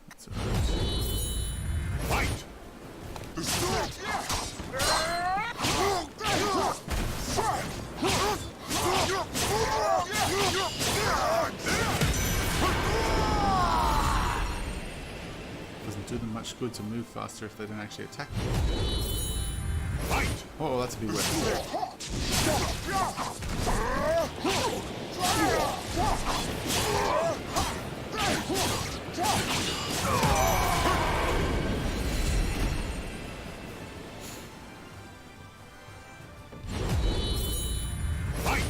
That's alright. Fight! Doesn't do them much good to move faster if they don't actually attack. Fight! Oh, that's a big weapon. Fight!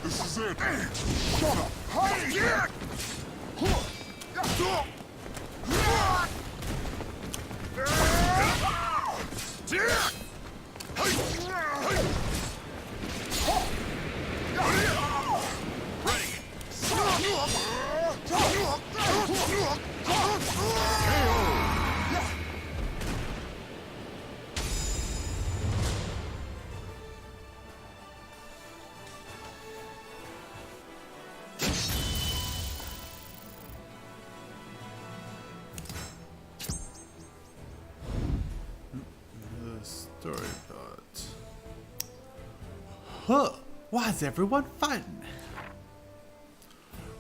This is it! The story part. Huh? Why's everyone fighting?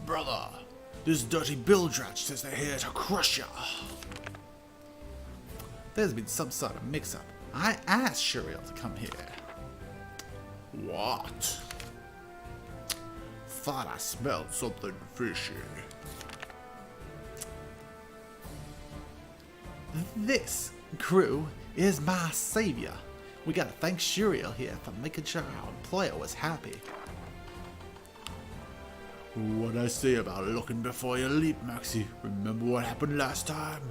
Brother, this dirty billdratch says they're here to crush ya. There's been some sort of mix-up. I asked Shuriel to come here. What? Thought I smelled something fishy. This crew is my savior. We gotta thank Shuriel here for making sure our employer was happy. What'd I say about looking before you leap, Maxi? Remember what happened last time?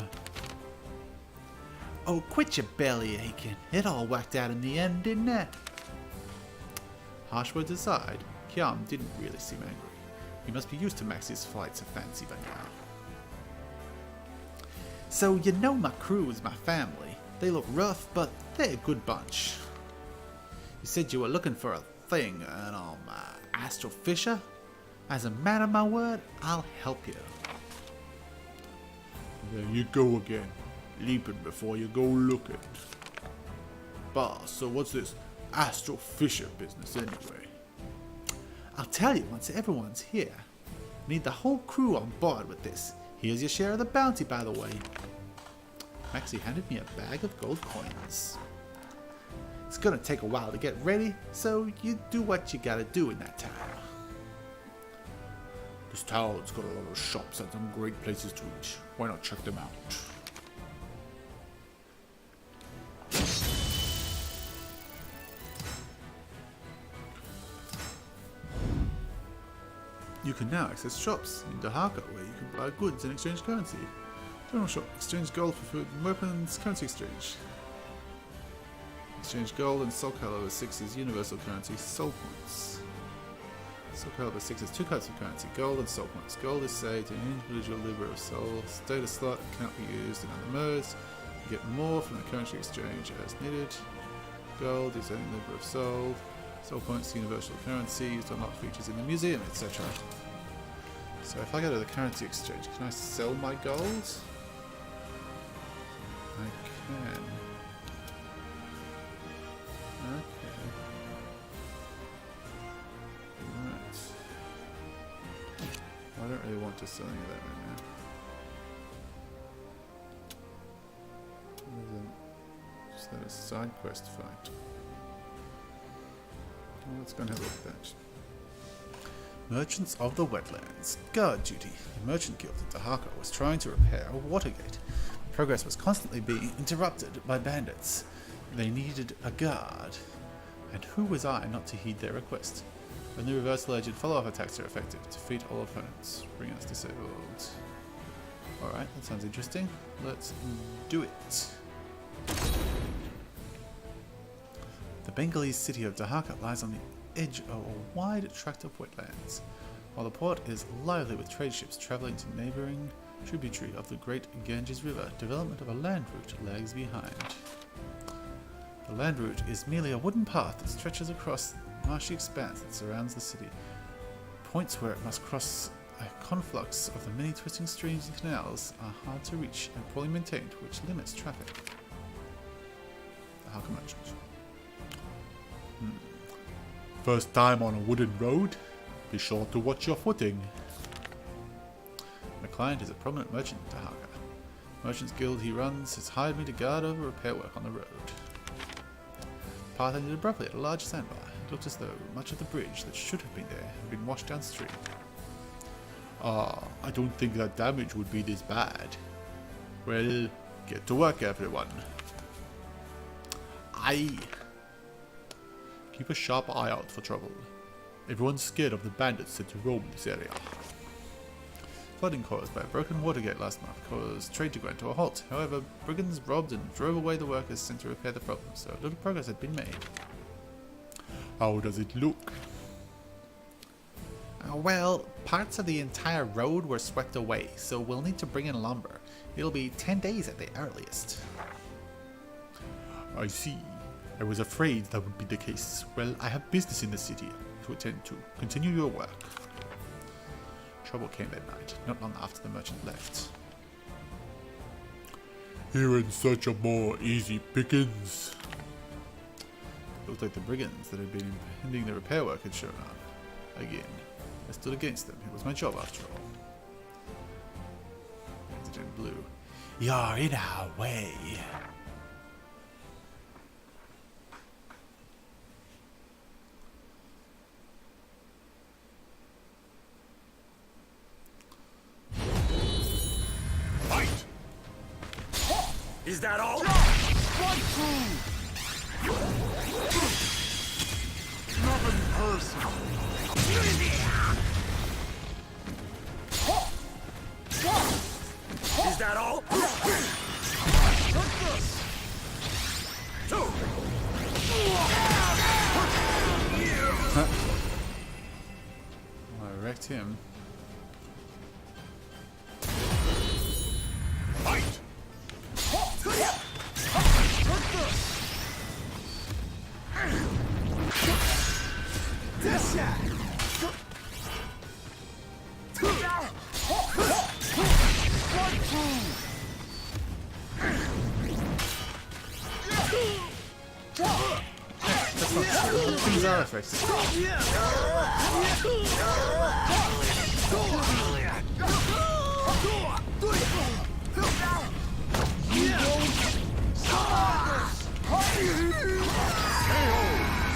Oh, quit your belly aching. It all worked out in the end, didn't it? Harsh words aside, Kiam didn't really seem angry. He must be used to Maxi's flights of fancy by now. So you know my crew is my family. They look rough, but they're a good bunch. You said you were looking for a thing, and Astral Fisher? As a man of my word, I'll help you. There you go again, leaping before you go looking. Boss, so what's this Astral Fisher business anyway? I'll tell you once everyone's here. Need the whole crew on board with this. Here's your share of the bounty, by the way. Maxi handed me a bag of gold coins. It's gonna take a while to get ready, so you do what you gotta do in that time. This town's got a lot of shops and some great places to eat. Why not check them out? You can now access shops in Dahaka where you can buy goods and exchange currency. General shop, exchange gold for food and weapons, currency exchange. Exchange gold and soul caliber 6 is universal currency, soul points. Soul caliber 6 is two types of currency, gold and soul points. Gold is saved in an individual libra of soul. Status slot cannot be used in other modes. You get more from the currency exchange as needed. Gold is only libra of soul. Soul points, universal currency, used to unlock features in the museum, etc. So if I go to the currency exchange, can I sell my gold? I can. Okay. Right. I don't really want to sell any of that right now. Is that a side quest fight? Well, let's go and have a look at that. Merchants of the Wetlands. Guard duty. The merchant guild at Dahaka was trying to repair a water gate. Progress was constantly being interrupted by bandits. They needed a guard. And who was I not to heed their request? Only reversal agent follow-up attacks are effective. Defeat all opponents. Bring us disabled. Alright, that sounds interesting. Let's do it. The Bengalese city of Dahaka lies on the edge of a wide tract of wetlands. While the port is lively with trade ships travelling to neighbouring tributary of the great Ganges River, development of a land route lags behind. The land route is merely a wooden path that stretches across the marshy expanse that surrounds the city. Points where it must cross a conflux of the many twisting streams and canals are hard to reach and poorly maintained, which limits traffic. Dahaka Merchant. First time on a wooden road? Be sure to watch your footing. My client is a prominent merchant in Dahaka. Merchants Guild he runs has hired me to guard over repair work on the road. The path ended abruptly at a large sandbar. It looked as though much of the bridge that should have been there had been washed downstream. I don't think that damage would be this bad. Well, get to work, everyone. Aye. Keep a sharp eye out for trouble. Everyone's scared of the bandits set to roam this area. Flooding caused by a broken water gate last month caused trade to grind to a halt. However, brigands robbed and drove away the workers sent to repair the problem, so little progress had been made. How does it look? Well, parts of the entire road were swept away, so we'll need to bring in lumber. It'll be 10 days at the earliest. I see. I was afraid that would be the case. Well, I have business in the city to attend to. Continue your work. Trouble came that night, not long after the merchant left. Here in search of more easy pickings. It looked like the brigands that had been impeding the repair work had shown up. Again. I stood against them. It was my job after all. Painted in blue. You're in our way. Fight! Is that all? Nothing personal. Is that all? I wrecked him. Fight! Things are effective.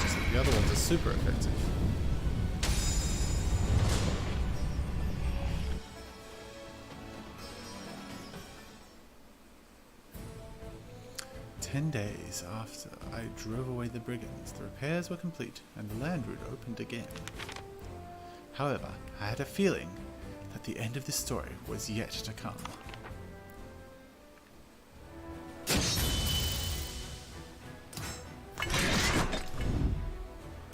Just like the other ones are super effective. "10 days after I drove away the brigands, the repairs were complete and the land route opened again. However, I had a feeling that the end of this story was yet to come.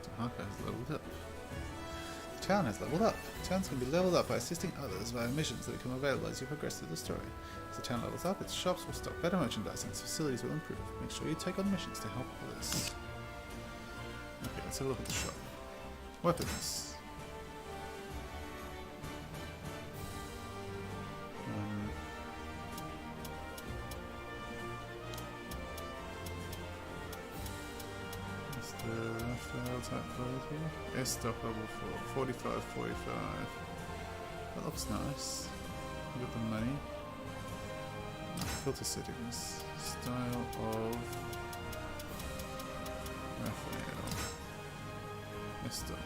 Dahaka has leveled up. The town has leveled up. Towns can be leveled up by assisting others via missions that become available as you progress through the story. As the town levels up, its shops will stock better merchandise and its facilities will improve. Make sure you take on missions to help others." Okay, let's have a look at the shop. Weapons. type quality. S stock level 4, 45, 45. That looks nice. We got the money. Filter settings. Style of Raphael. S stock.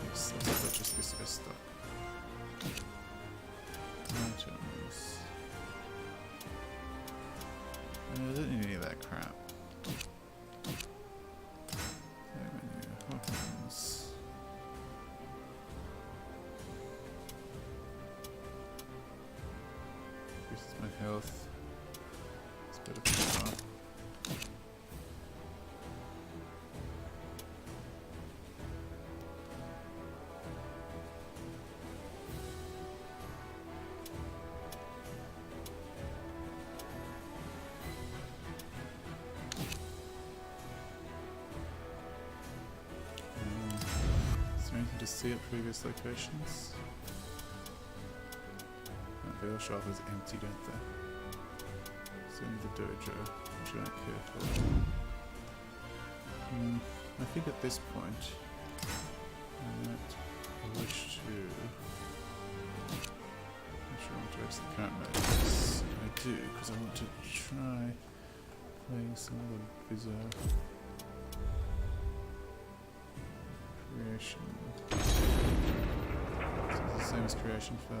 Yes, let's purchase this S stock. Items. I don't need any of that crap. Menu, weapons. Increases my health. It's better power. Is there anything to see at previous locations? They all show up as empty, don't they? So only the dojo, which I don't care for. I think at this point, I might wish to... I'm sure I want to exit the current mode. Yes, I do, because I want to try playing some other bizarre creation. So it's the same as creation for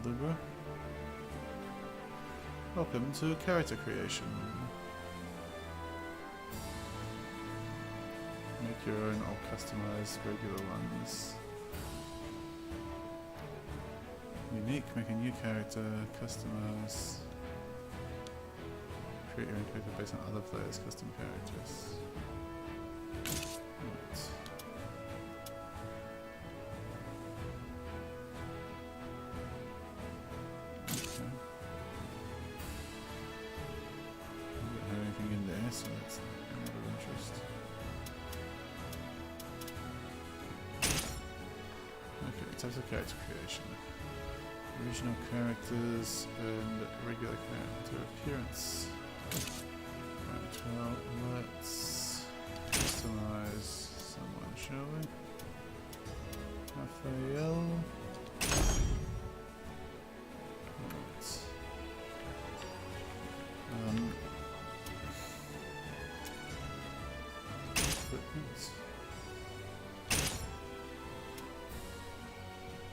Calibur. Welcome to character creation. Make your own or customize regular ones. Unique, make a new character, customize. Create your own character based on other players' custom characters. Right. So that's not of interest. Okay, types of character creation. Original characters and regular character appearance. Right, well, let's customize someone, shall we? Raphael. Right.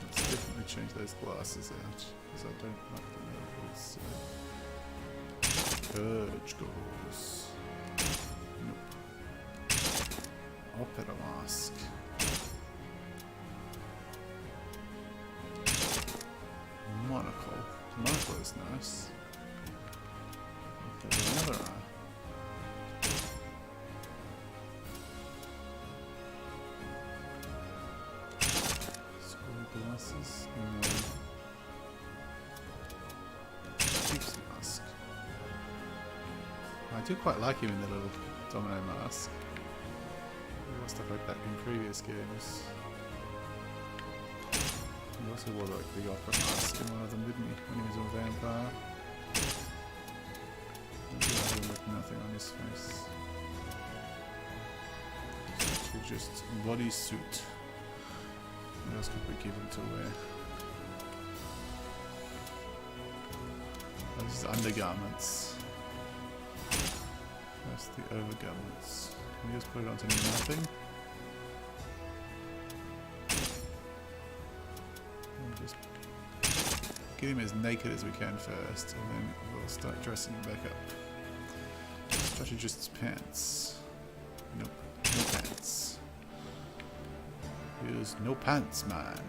Let's definitely change those glasses out, because I don't like the way it Purge goals. Nope. Opera mask. Monocle. Monocle is nice. Okay, another eye. Glasses and Chief's mask. I do quite like him in the little domino mask. There was stuff like that in previous games. He also wore like the opera mask in one of them, didn't he? When he was a vampire. With nothing on his face. Just bodysuit. What else could we give him to wear? Oh, this is undergarments. That's the overgarments. Can we just put it onto nothing? We'll just get him as naked as we can first, and then we'll start dressing him back up. Strategist's pants. Nope, no pants. Here's no pants, man.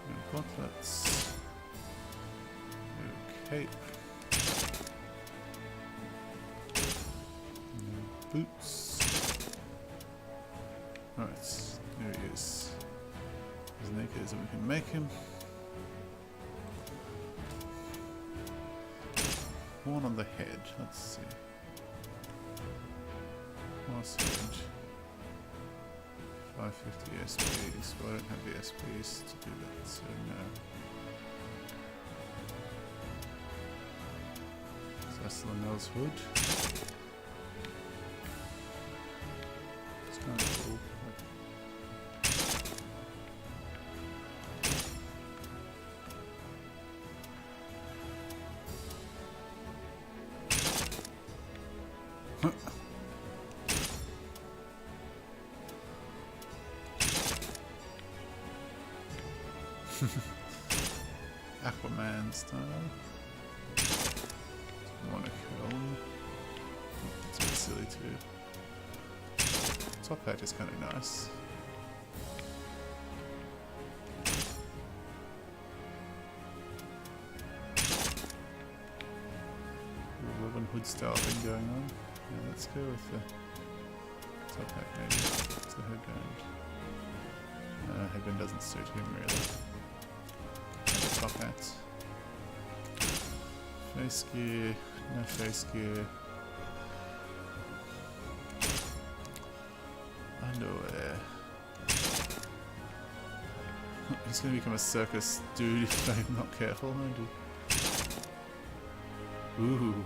No gauntlets. No cape. No boots. Alright, there he is. As naked as we can make him. One on the head, let's see. Sword. 550 SPs. Well, I don't have the SPs to do that, so no. So Vessel's hood. It's kind of cool. Aquaman style. Want to kill him. It's a bit silly too. Top hat is kind of nice. Robin Hood style thing going on. Yeah, let's go with the top hat maybe. It's the headband. Headband doesn't suit him really. Top hat. Face gear, no face gear. Underwear. He's gonna become a circus dude if I'm not careful, aren't he? Ooh.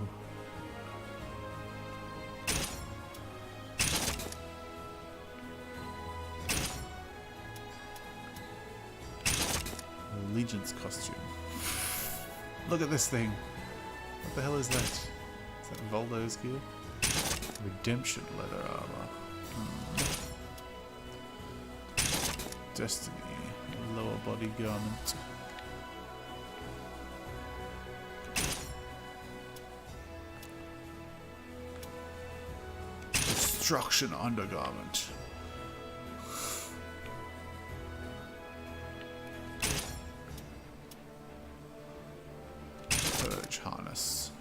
Allegiance costume. Look at this thing. What the hell is that? Is that Voldo's gear? Redemption leather armor. Destiny. Lower body garment. Destruction undergarment. Purge harness.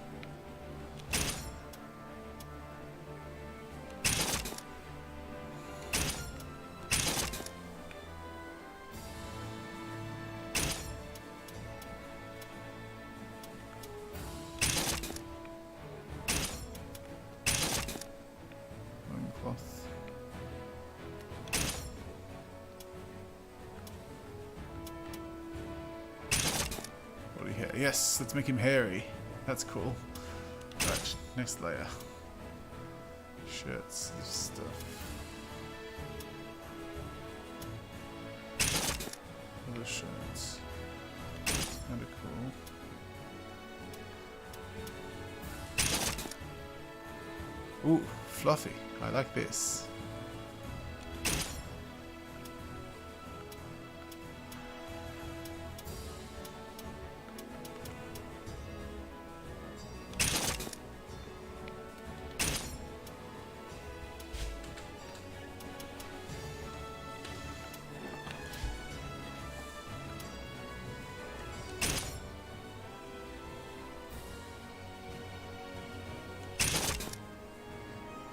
Loincloth. Body hair. Yes, let's make him hairy. That's cool. Right, next layer. Shirts, this stuff. Other shirts. It's kind of cool. Ooh, fluffy. I like this.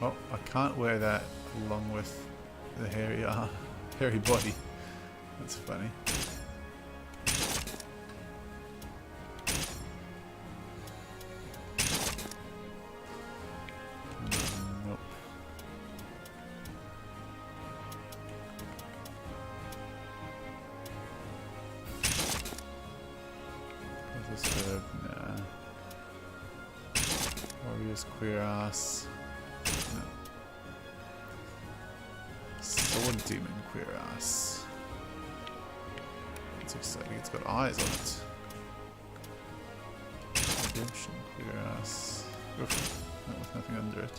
Oh, I can't wear that along with the hairy body. That's funny. Nope. What's this herb? Nah. Warrior's queer ass. No. Sword demon queer ass. It's exciting. It's got eyes on it. Redemption queer ass. Oof. Not with nothing under it.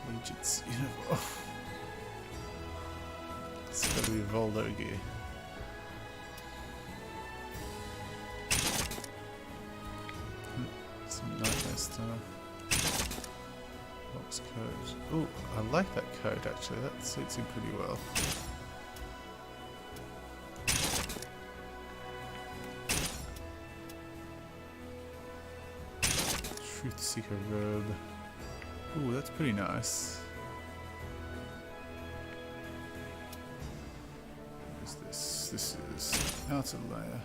Legends. Oh. It's gotta be Voldo gear. Some nightmare stuff. Box coat. Oh, I like that coat actually. That suits him pretty well. Truth Seeker robe. Ooh, that's pretty nice. What is this? This is outer layer.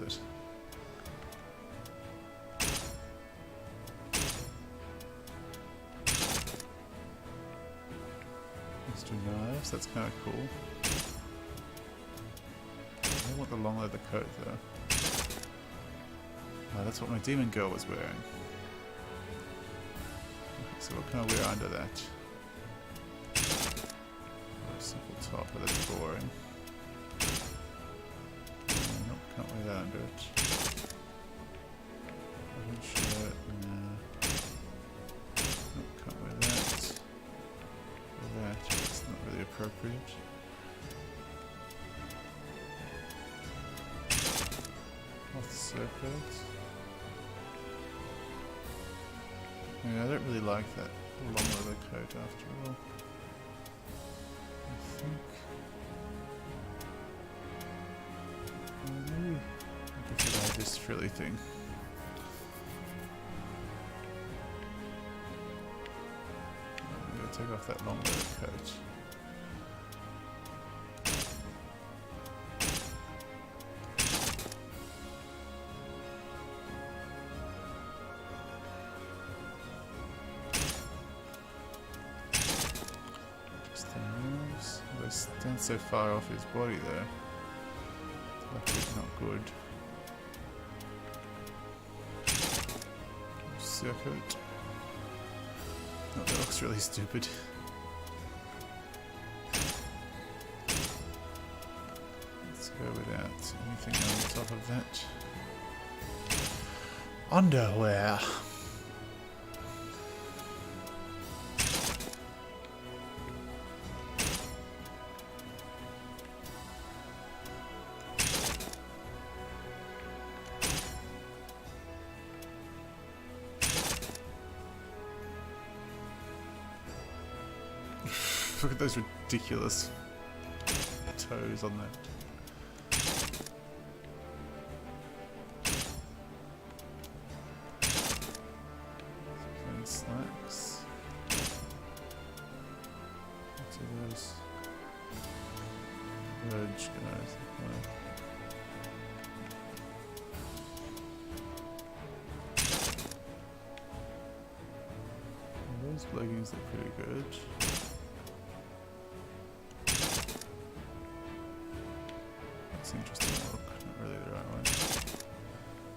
it? Extra knives, that's kind of cool. I want the long leather coat though. Oh, that's what my demon girl was wearing. Okay, so what can I wear under that? A simple top, but that's boring. Nope, can't wear that under it. Orange shirt, nah. Nope, can't wear that. Wear that, it's not really appropriate. Cloth circlet. Yeah, I don't really like that long leather coat after all. I think maybe I could add this frilly thing. I'm gonna take off that long leather coat. Stand so far off his body there. That's not good. Circuit. Oh, that looks really stupid. Let's go without anything on top of that. Underwear. Look at those ridiculous toes on that. Plain slacks. What's those? Verge guys. Those leggings look pretty good. That's an interesting look, not really the right one.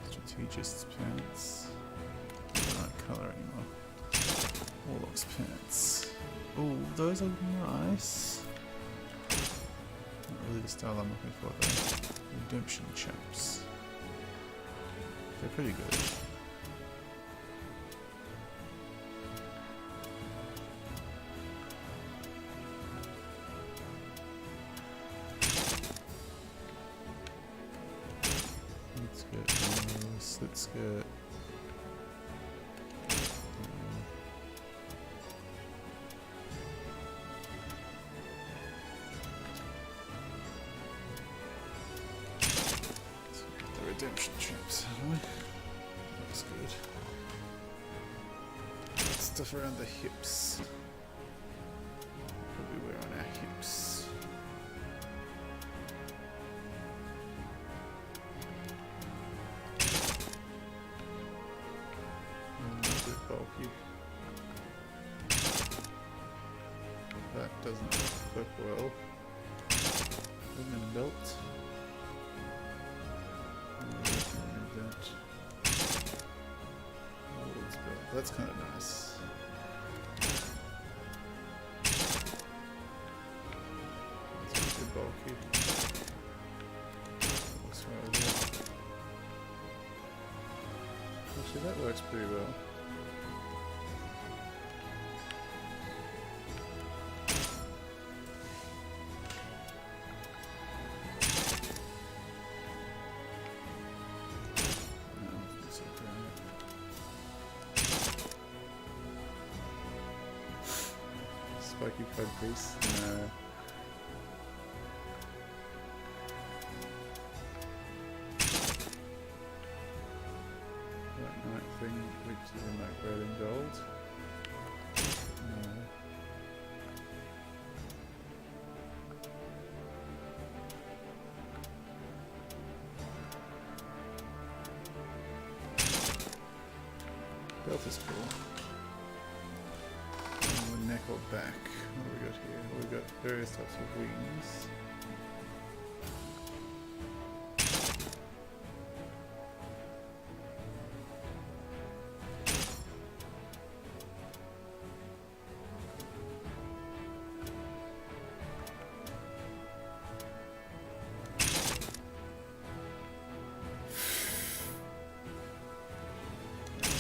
Strategist's pants. Not the right colour anymore. Warlock's pants. Oh, those are nice. Not really the style I'm looking for though. Redemption chaps. They're pretty good. Slit skirt. Let's get the redemption chaps, haven't we? Looks good. Stuff around the hips. What we wear on our hips. Bulky. That doesn't look well. Women belt. That. Women's belt. That's kind of nice. That's pretty bulky. Looks right there. Actually, that works pretty well. Spiky code piece? No. That night thing, which is in like red and gold. No. is cool. Neck or back. What do we got here? We've got various types of wings.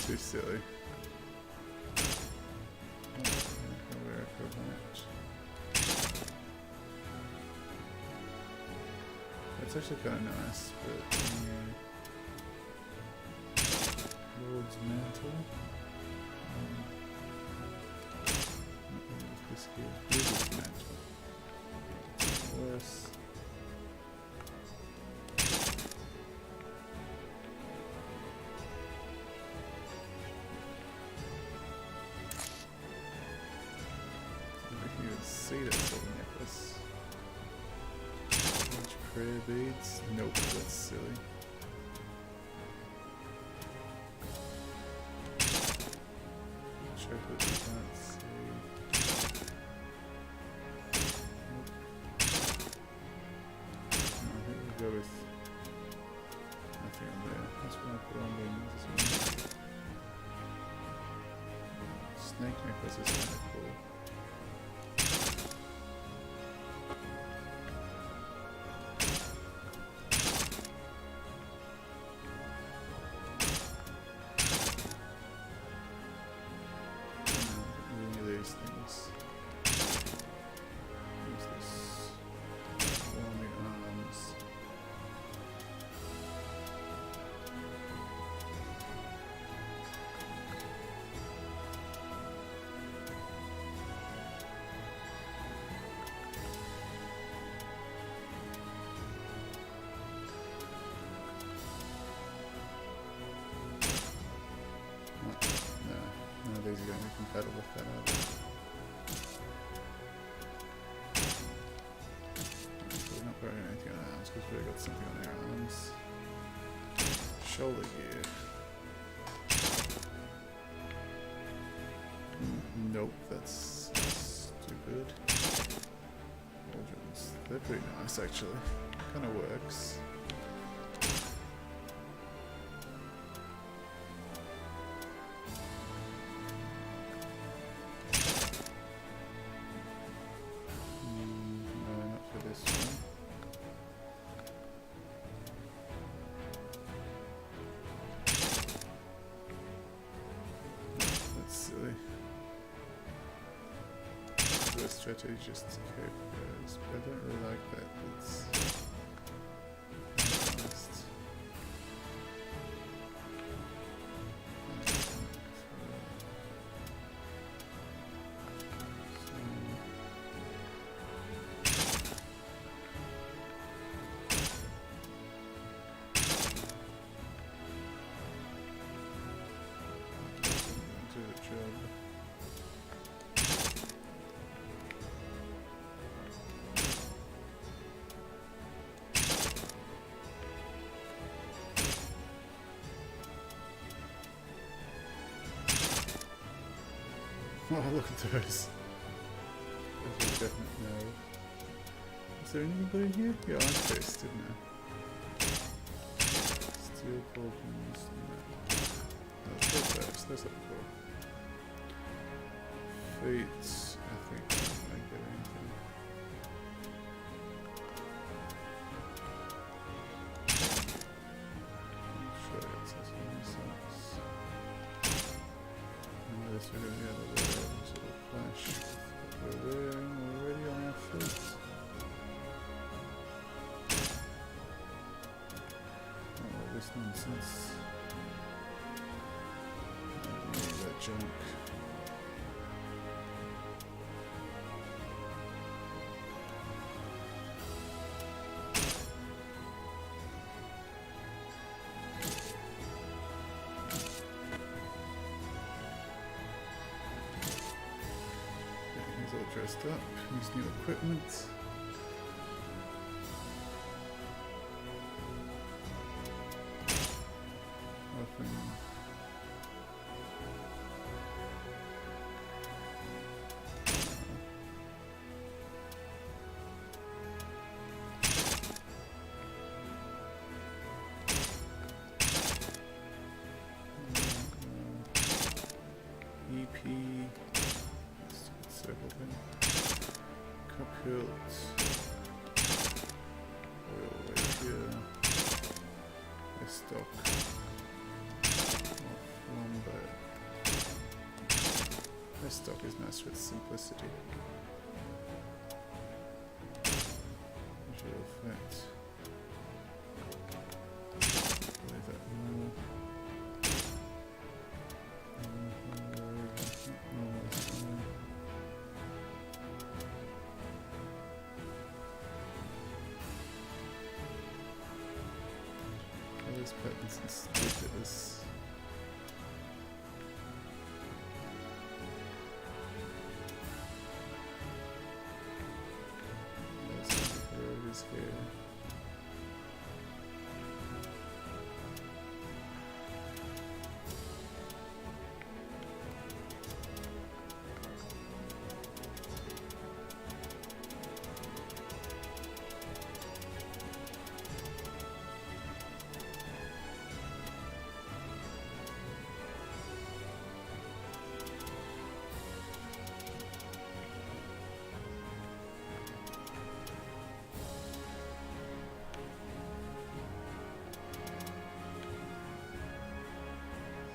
Too silly. That's actually kind of nice, but Lord's Mantle. This here. Lord's Mantle. Worse. You can see that sort of necklace. Prayer beads? Nope, that's silly. Check what you can't see. Nope. No, I think we'll go with nothing on there. That's what I put on wings as well. Snake necklace is kind of cool. These are going to be compatible with that, are they? So we're not wearing anything on our arms because we've got something on our arms. Shoulder gear. Nope, that's stupid. Pauldrons. They're pretty nice actually. Kind of works. Strategy just to keep those, but I don't really like that. It's honest. Do the job. Oh, look at those. Those are definite no. Is there anything good in here? Yeah, Iron Fist, didn't I? Steel Pauldrons. No. That's first. That's not cool. Feet. I think I don't get anything. Sure, it says on the socks. This we're going to be able to wear sort of flash what we're wearing already on our feet. Oh, this nonsense. I don't need that junk. Dressed up, use new equipment. Open. Oil right here. A stock of lumber. This stock is nice with simplicity. Visual effect. Leave that more. Those patterns and stickers. There's some rows here.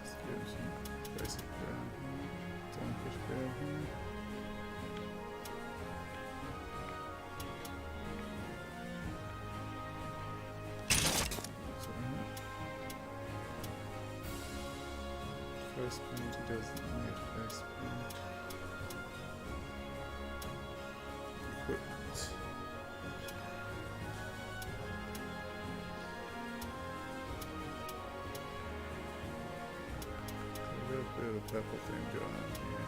Let's give some basic brown here. Darkish brown here. That's alright. Face paint, he doesn't need face paint. Equipment. A little bit of a purple thing going on here.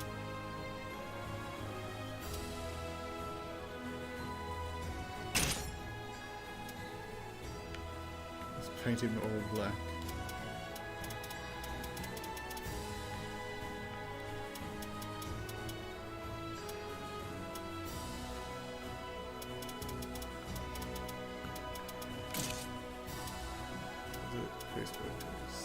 Let's paint him all black. The Facebook is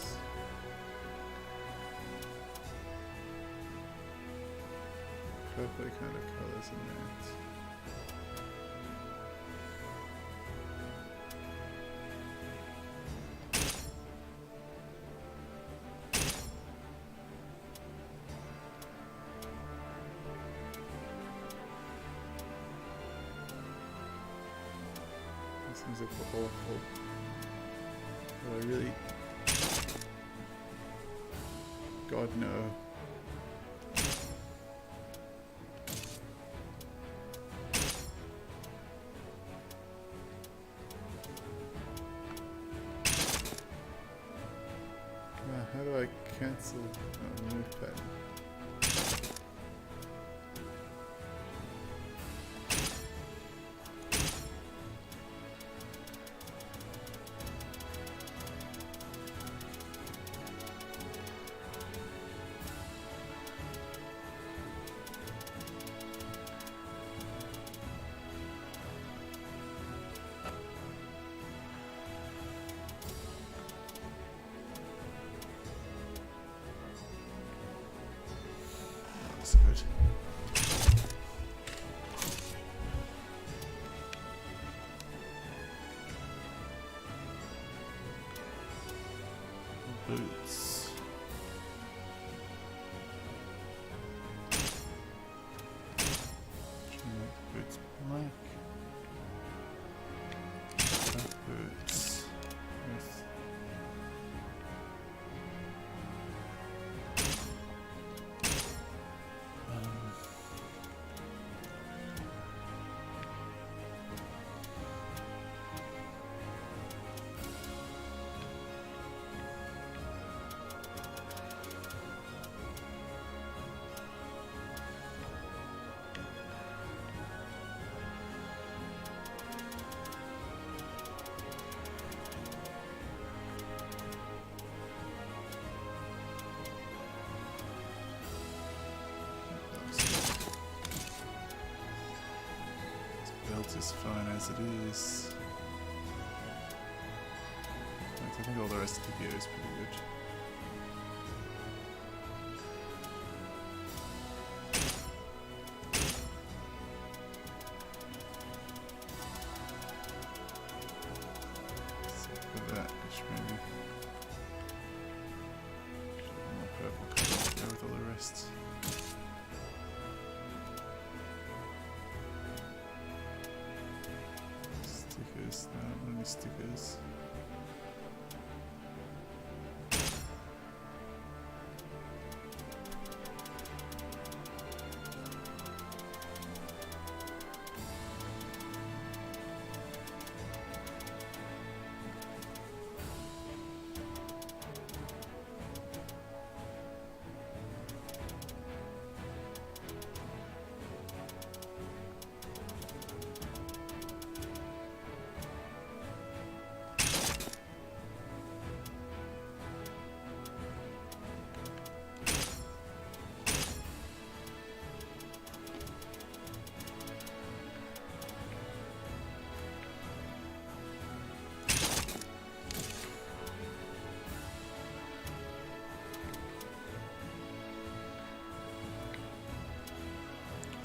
purpley kind of colours in that. These things look awful. But I really... God no. How do I cancel move pattern? That's good. Boots. Try and make the boots black. Black boots. With belt is fine as it is. I think all the rest of the gear is pretty good. stickers. No, I don't want any stickers.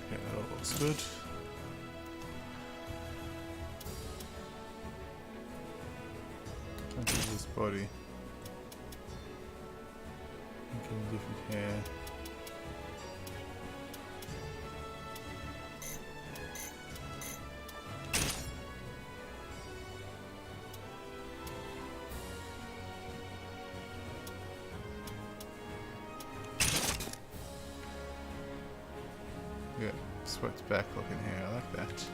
Okay, that all looks good. Can't use this body. Okay, different hair. Yeah, swept back looking hair. I like that.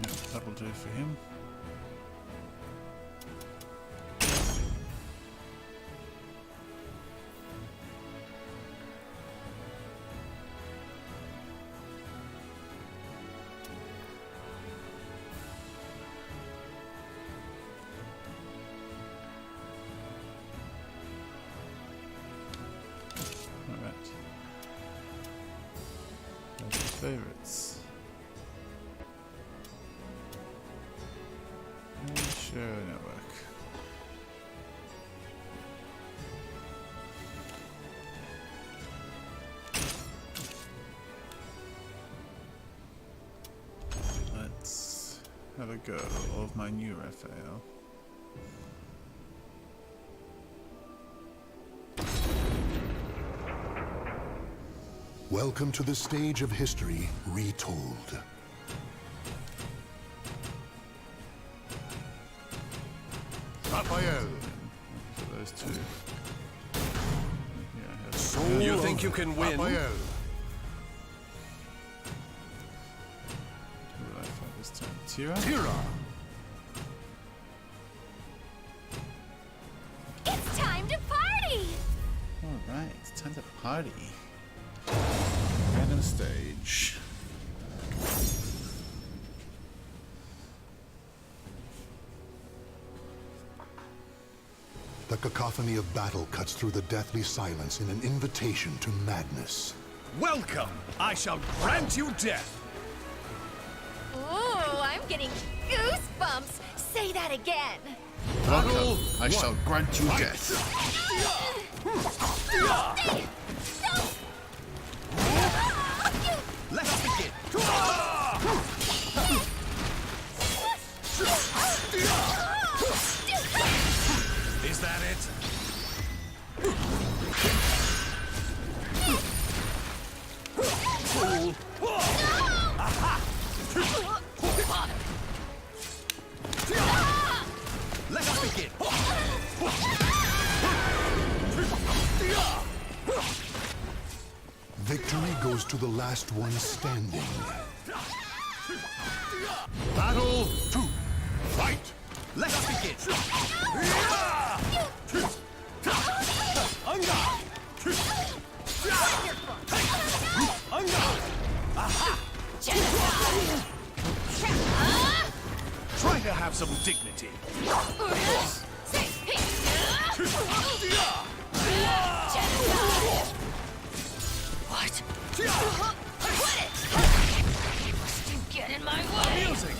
Yep, that'll do for him. Alright. Those are favorites. Share network. Let's have a go of my new Raphael. Welcome to the stage of history retold. Raphael. For those two. Yeah, Soul You of think you can win? Raphael. who will I fight this time? Tira? Tira. It's time to party! Alright, it's time to party. Random stage. The cacophony of battle cuts through the deathly silence in an invitation to madness. Welcome! I shall grant you death! Ooh, I'm getting goosebumps. Say that again. Welcome. I shall grant you death. Let us begin. Is that it? Fool. Aha! Let us begin. Victory goes to the last one standing. Battle 2. Fight. Let us begin. Try to have some dignity. What? Must you get in my way? Music.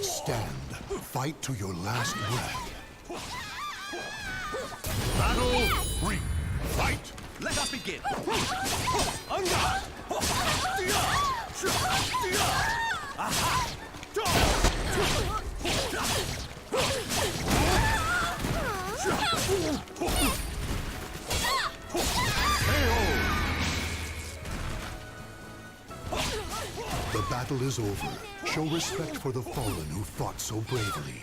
Stand. Fight to your last breath. Battle 3. Fight. Let us begin. The battle is over. Show respect for the fallen who fought so bravely.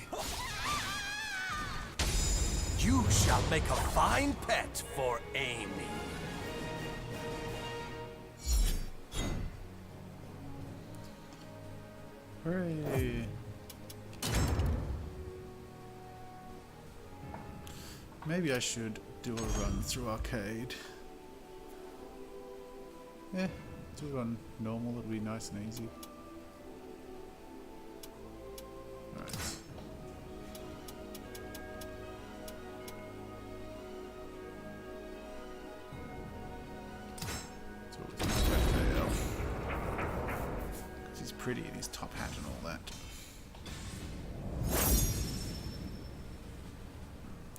You shall make a fine pet for Amy. Hooray. Maybe I should do a run through arcade. Yeah, do it on normal, it'll be nice and easy. Alright. So it's Raphael. 'Cause he's pretty in his top hat and all that.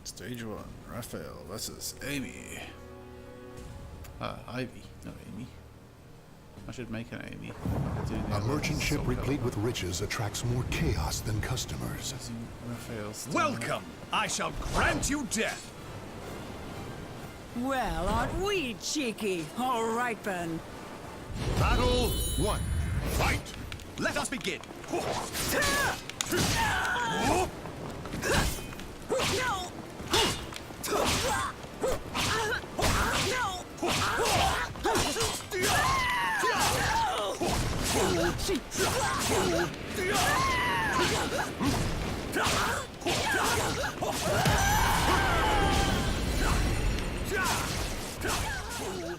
Stage 1, Raphael versus Amy. Ivy, not Amy. I should make an Amy. A merchant ship replete with riches attracts more chaos than customers. Welcome! I shall grant you death! Well, aren't we cheeky? All right then. Battle 1. Fight! Let us begin! No!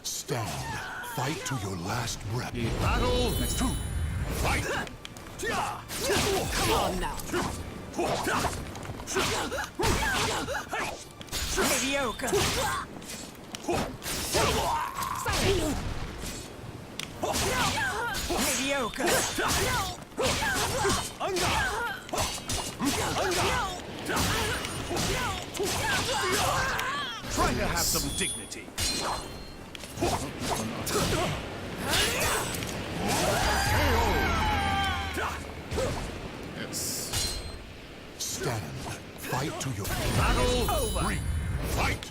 Stand. Fight to your last breath. Battle 2. Fight! Come on now. Mediocre. Mediocre. Try to have some dignity. Yes. Stand. Fight to your Battle 3. Fight!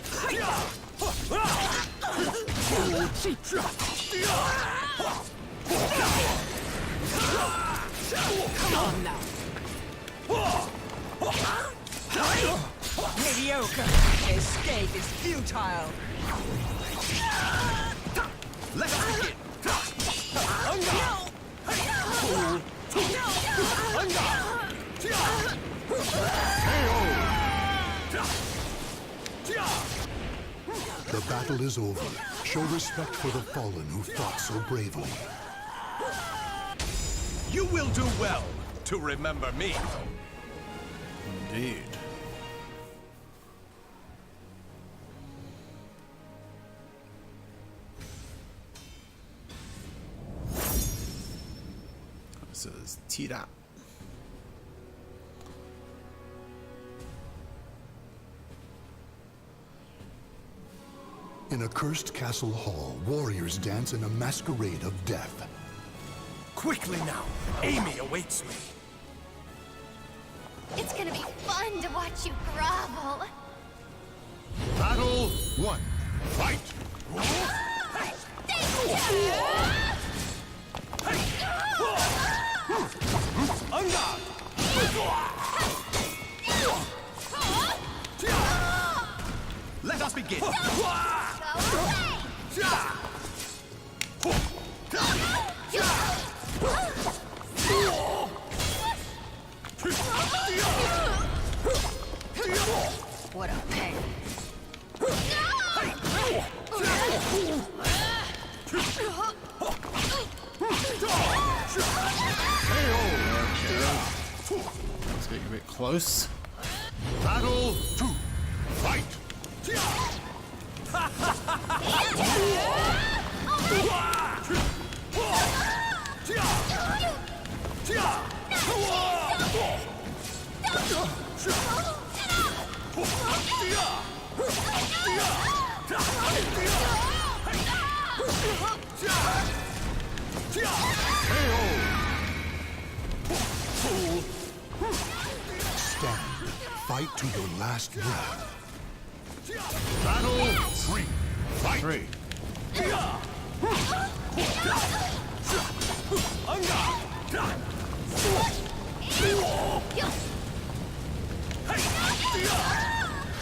Come on now. Mediocre. Escape is futile. Let us begin! The battle is over. Show respect for the fallen who fought so bravely. You will do well to remember me. Indeed. versus Tira. In a cursed castle hall, warriors dance in a masquerade of death. Quickly now. Amy awaits me. It's gonna be fun to watch you grovel. Battle 1. Fight! On guard! Let us begin. Go What a pain. It's getting a bit close. Battle 2. Fight! Stand. Fight to your last breath. Battle 3. Fight! 3.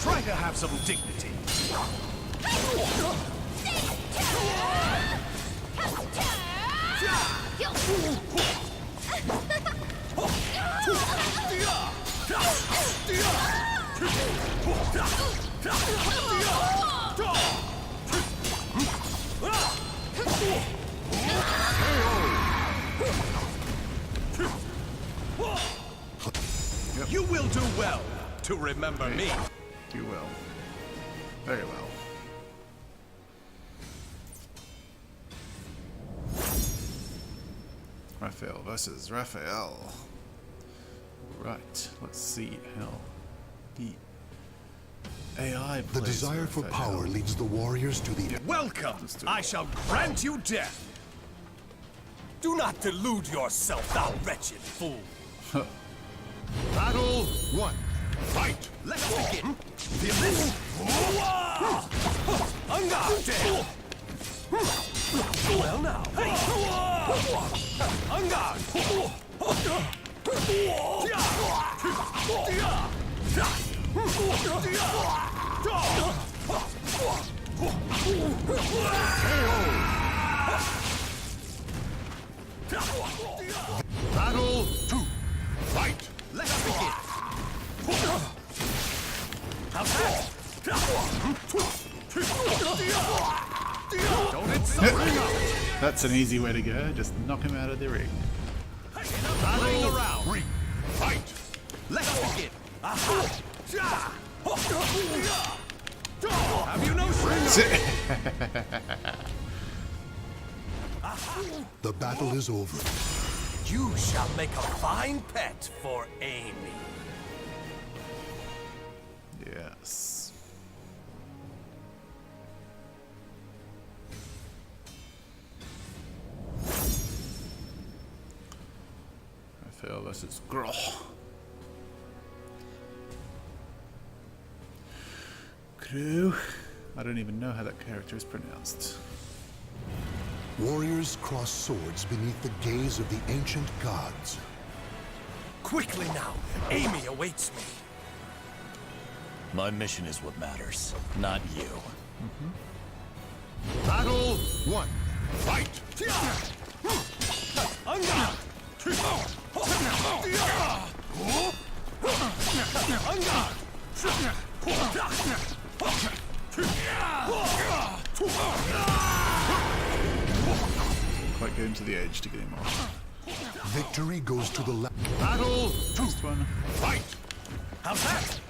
Try to have some dignity. You will do well to remember me. Do well. Very well. Raphael versus Raphael. Right, let's see how the AI plays. The desire for Raphael. power leads the warriors to the... Welcome. I shall grant you death. Do not delude yourself, thou wretched fool. Battle 1. Fight! Let us begin. Feel this? On guard, dead. Well now. On guard. Battle 2. Fight! Let us begin. How's that? Don't insult. That's an easy way to go. Just knock him out of the ring. Battle around. 3. Fight! Let us begin. Aha! Have you no shame? The battle is over. You shall make a fine pet for Amy. Yes. Raphael versus Groh. Crew. I don't even know how that character is pronounced. Warriors cross swords beneath the gaze of the ancient gods. Quickly now. Amy awaits me. My mission is what matters, not you. Battle 1. Fight! On guard. On Quite getting to the edge to get him off. Victory goes to the left. Battle 2. Next one. Fight! How's that?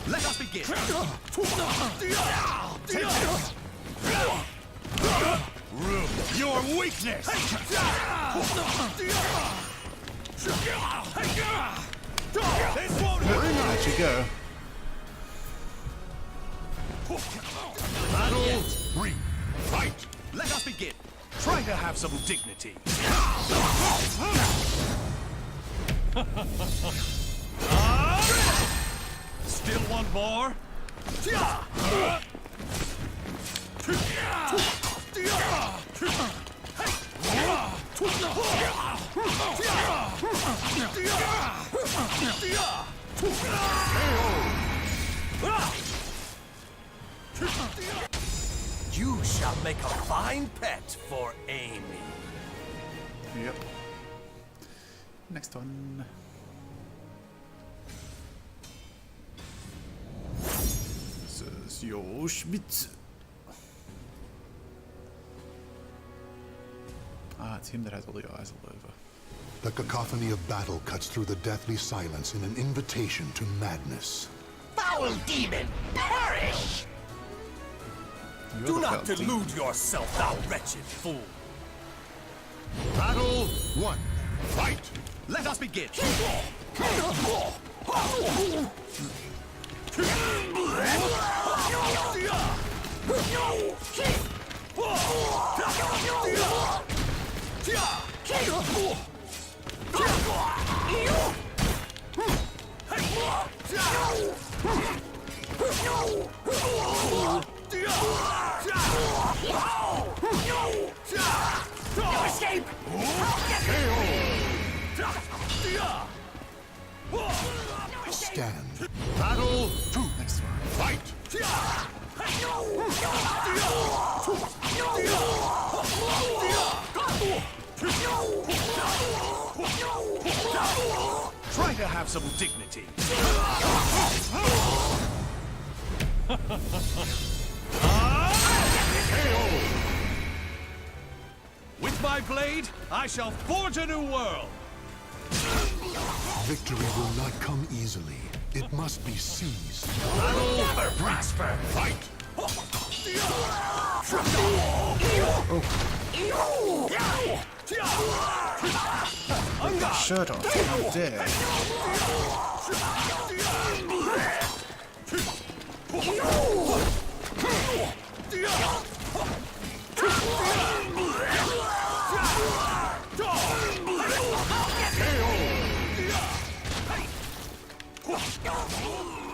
Let us begin. Take this. Room your weakness! This won't Out you go. Battle 3. Fight! Let us begin. Try to have some dignity. Still want more? You shall make a fine pet for Amy. Yep. Next one. This is Yoshmitsu. Ah, it's him that has all the eyes all over. The cacophony of battle cuts through the deathly silence in an invitation to madness. Foul demon, perish! You're Do the not foul delude demon. yourself, thou wretched fool. Battle 1. Fight! Let us begin. No escape! Stand. Battle 2. Next one. Fight! Try to have some dignity. With my blade, I shall forge a new world. Victory will not come easily. It must be seized. Never prosper. Fight! Shirt off. How dare.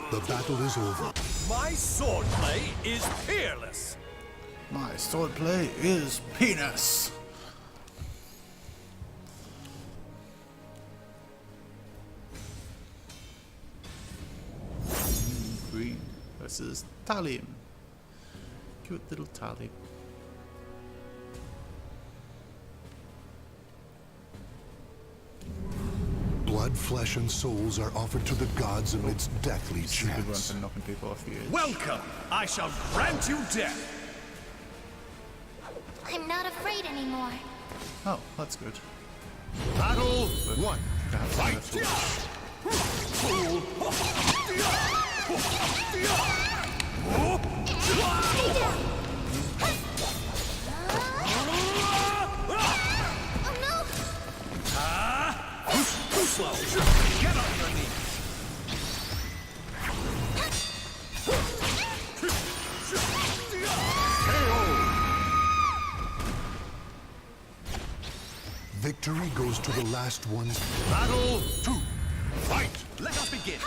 The battle is over. My swordplay is peerless. My swordplay is penis. Green versus Talim. Cute little Talim. Blood, flesh, and souls are offered to the gods amidst deathly This is a good one chants. for knocking people off the edge. Welcome. I shall grant you death. I'm not afraid anymore. Oh, that's good. Battle 1. Perhaps Fight! that's what- Too slow. Get on your knees. Victory goes to the last ones. Battle 2. Fight! Let us begin.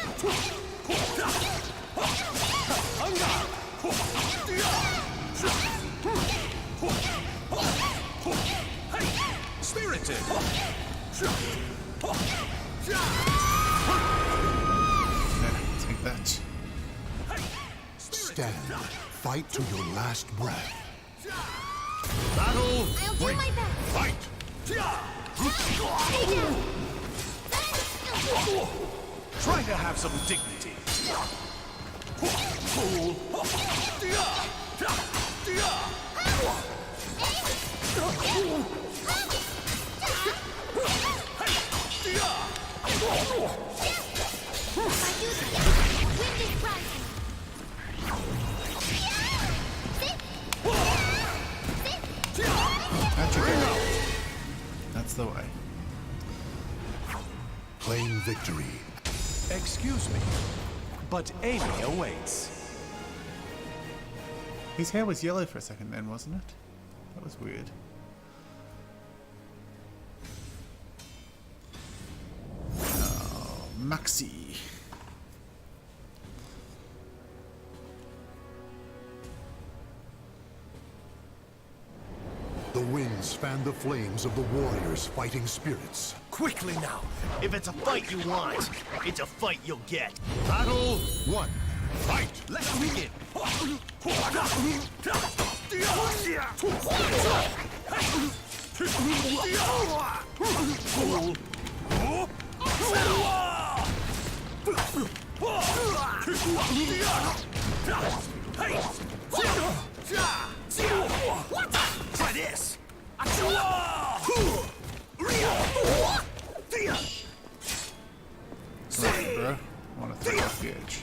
Spirited. Take that. Stand. Fight to your last breath. Battle I'll do 3. my best. Fight! Try to have some dignity. Wind is rising. Sit. Sit. the way. Claim victory. Excuse me, but Amy awaits. His hair was yellow for a second then, wasn't it? That was weird. Oh, Maxi. The winds fan the flames of the warriors' fighting spirits. Quickly now. If it's a fight you want, it's a fight you'll get. Battle 1. Fight! Let's begin. Try this. Sorry, bro. I want to throw off the edge.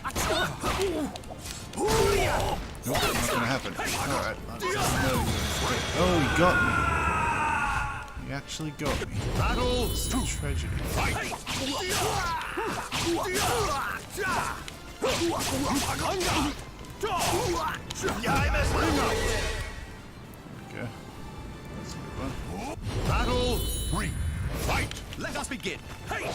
Nope, not gonna happen. Alright. Oh, he got me. He actually got me. Battle It's a 2. tragedy. Fight! Okay. That's a good one. Battle 3. Fight! Let us begin. Hey!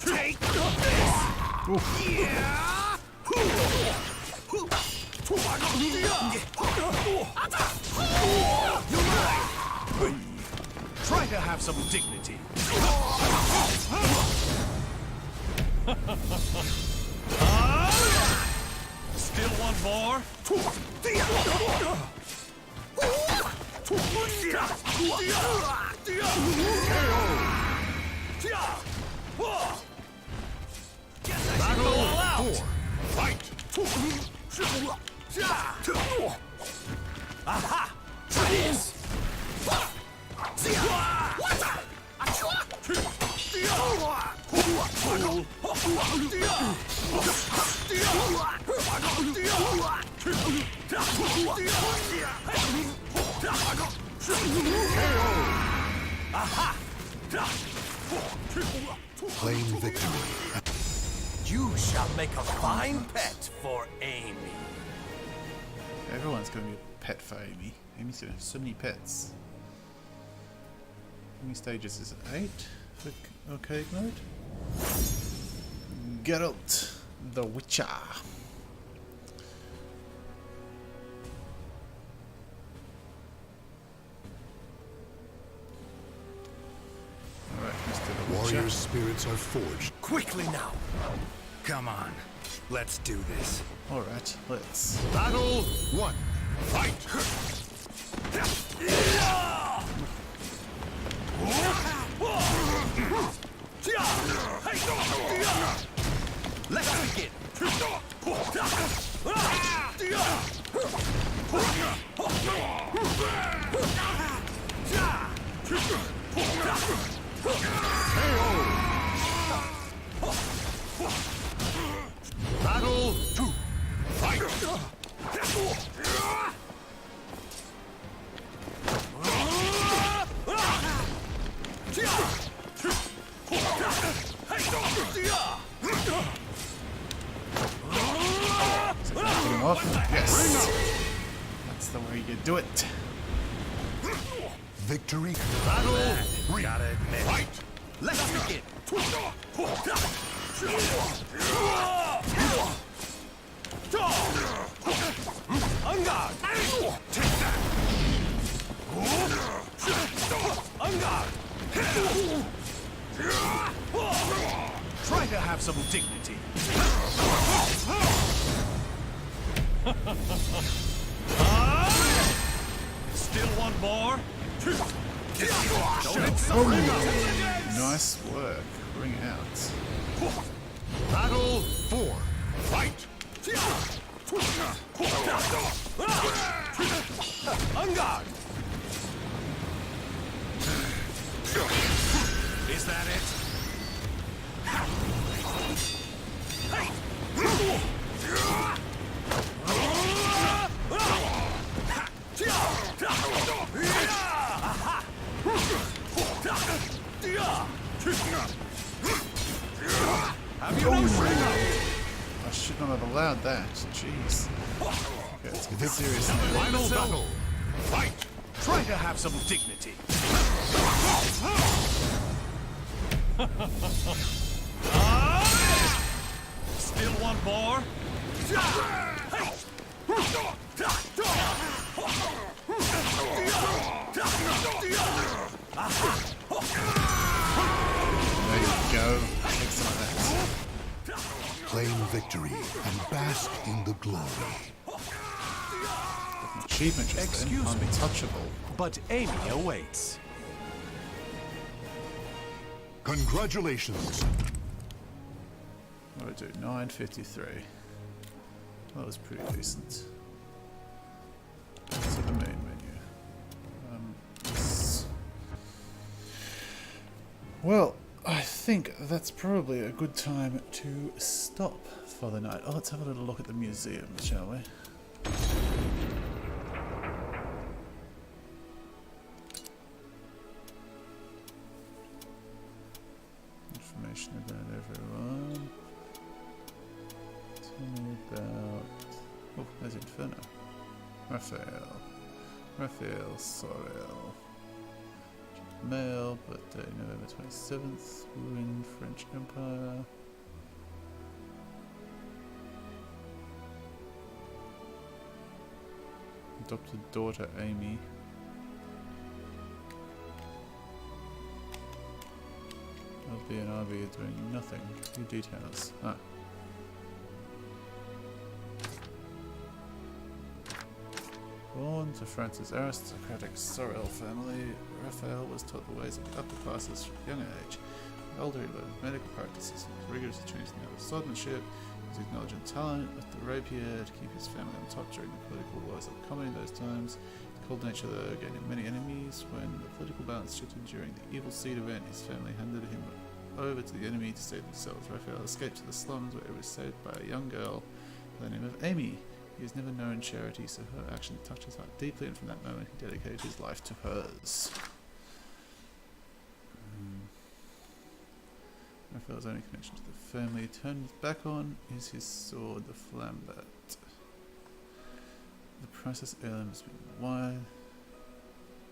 Take this! Yeah! Try to have some dignity. Still one more? Battle 4. Fight! Aha! Try this! Aha! Claim victory. You shall make a fine pet for Amy. Everyone's gonna be a pet for Amy. Amy's gonna have so many pets. How many stages is it? 8 for arcade mode? Geralt the Witcher. Alright, Mr. the Witcher. Warriors' spirits are forged. Quickly now. Come on, let's do this. Alright, let's. Battle 1. Fight! Let's begin. Battle 2. Fight! Put him off. Yes! That's the way you do it. Victory. Battle 3. Gotta admit. Fight! Let's begin. On guard. Take that. On guard. Try to have some dignity. Still one more? Nice work. Bring it out. Battle 4. Fight! On guard! Is that it? Have you no shame? I should not have allowed that. Jeez. Okay, let's get serious now. Final battle. Fight. Try to have some dignity. Still want more? There you go. Take some of that. Claim victory and bask in the glory. Achievement just Excuse then. me. Untouchable. But Amy awaits. Congratulations. What do I do? 953. That was pretty decent. To the main menu. Yes. Well, I think that's probably a good time to stop for the night. Oh, let's have a little look at the museum, shall we? Information about everyone. Tell me about... Oh, there's Inferno. Raphael Sorel. Male, birthday November 27th. Ruined French Empire. Adopted daughter Amy. LB and RB are doing nothing. Few details. Ah. Born to France's aristocratic Sorel family, Raphael was taught the ways of the upper classes from a young age. Older, he learned medical practices. He was rigorously trained in the art of swordsmanship. His acknowledged talent with the rapier to keep his family on top during the political wars that were common in those times. His cold nature, though, gained him many enemies. When the political balance shifted during the Evil Seed event, his family handed him over to the enemy to save themselves. Raphael escaped to the slums where he was saved by a young girl by the name of Amy. He has never known charity, so her action touched his heart deeply, and from that moment he dedicated his life to hers. Raphael's only connection to the family he turned his back on is his sword, the Flambat. The priceless heirloom has been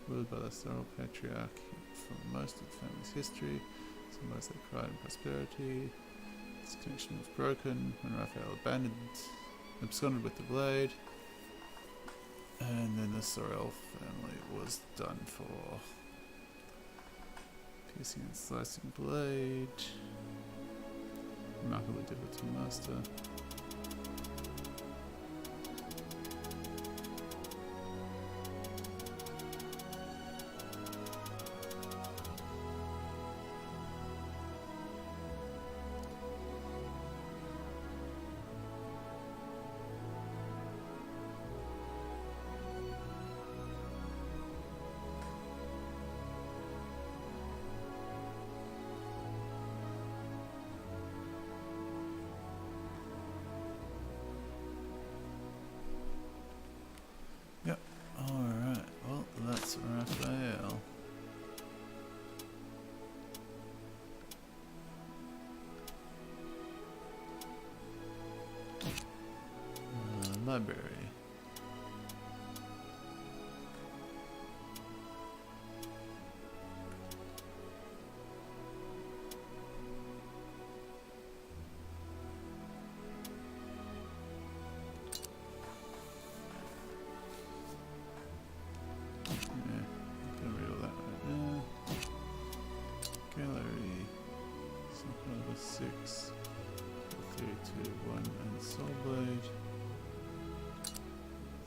ruled by the Sorel patriarch for most of the family's history, symbolized their pride and prosperity. This connection was broken when Raphael absconded with the blade, and then the Sorel family was done for. Piercing and slicing blade. Remarkably difficult to master. Yep, alright, well that's Raphael. Library. Gallery, Soul 6, 3, 2, 1, and Soul Blade.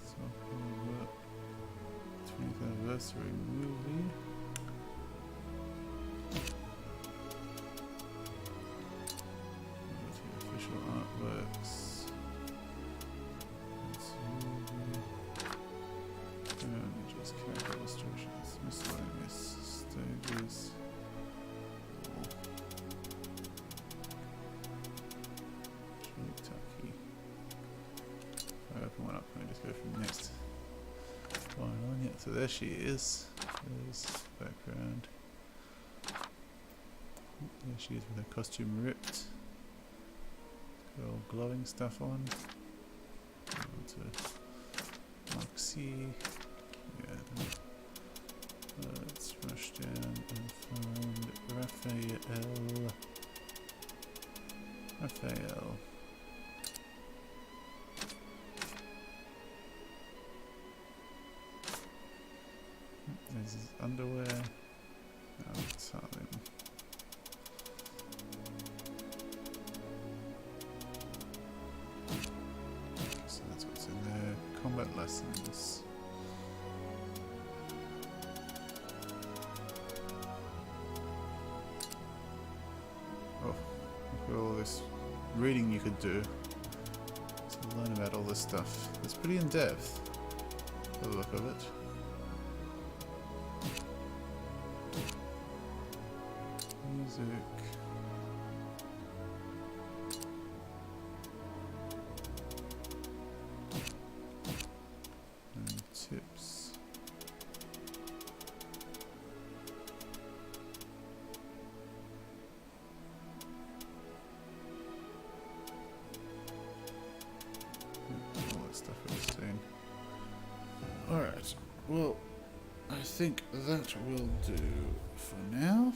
Soul Calibur, 20th anniversary movie. Go to the official artworks. This movie. Images, character illustrations, miscellaneous stages. I open one up and I just go from next line on. Yeah, so there she is. There's background. There she is with her costume ripped. Got all glowing stuff on. On to Moxie. Yeah. Let's rush down and find Raphael. Raphael. There's his underwear. Oh, tell him. So that's what's in there. Combat lessons. Oh, look at all this reading you could do to learn about all this stuff. It's pretty in depth, by the look of it. Music. And tips. All that stuff we've seen. Alright, well, I think that will do for now.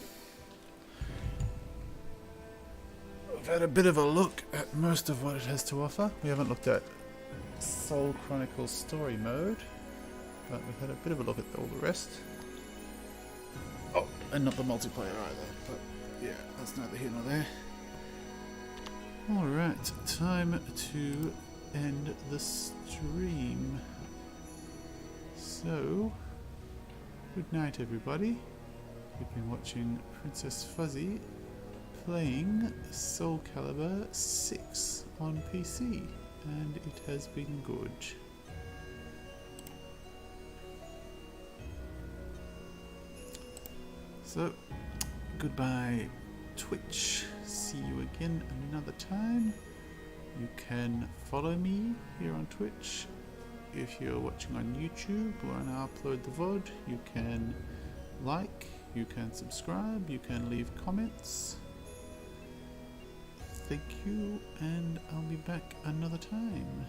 We've had a bit of a look at most of what it has to offer. We haven't looked at Soul Chronicles story mode, but we've had a bit of a look at all the rest. Oh, and not the multiplayer either, but yeah, that's neither here nor there. Alright, time to end the stream. So, good night everybody. We've been watching Princess Fuzzy playing Soul Calibur 6 on PC, and it has been good. So, goodbye Twitch. See you again another time. You can follow me here on Twitch. If you're watching on YouTube, when I upload the VOD, you can like, you can subscribe, you can leave comments. Thank you, and I'll be back another time.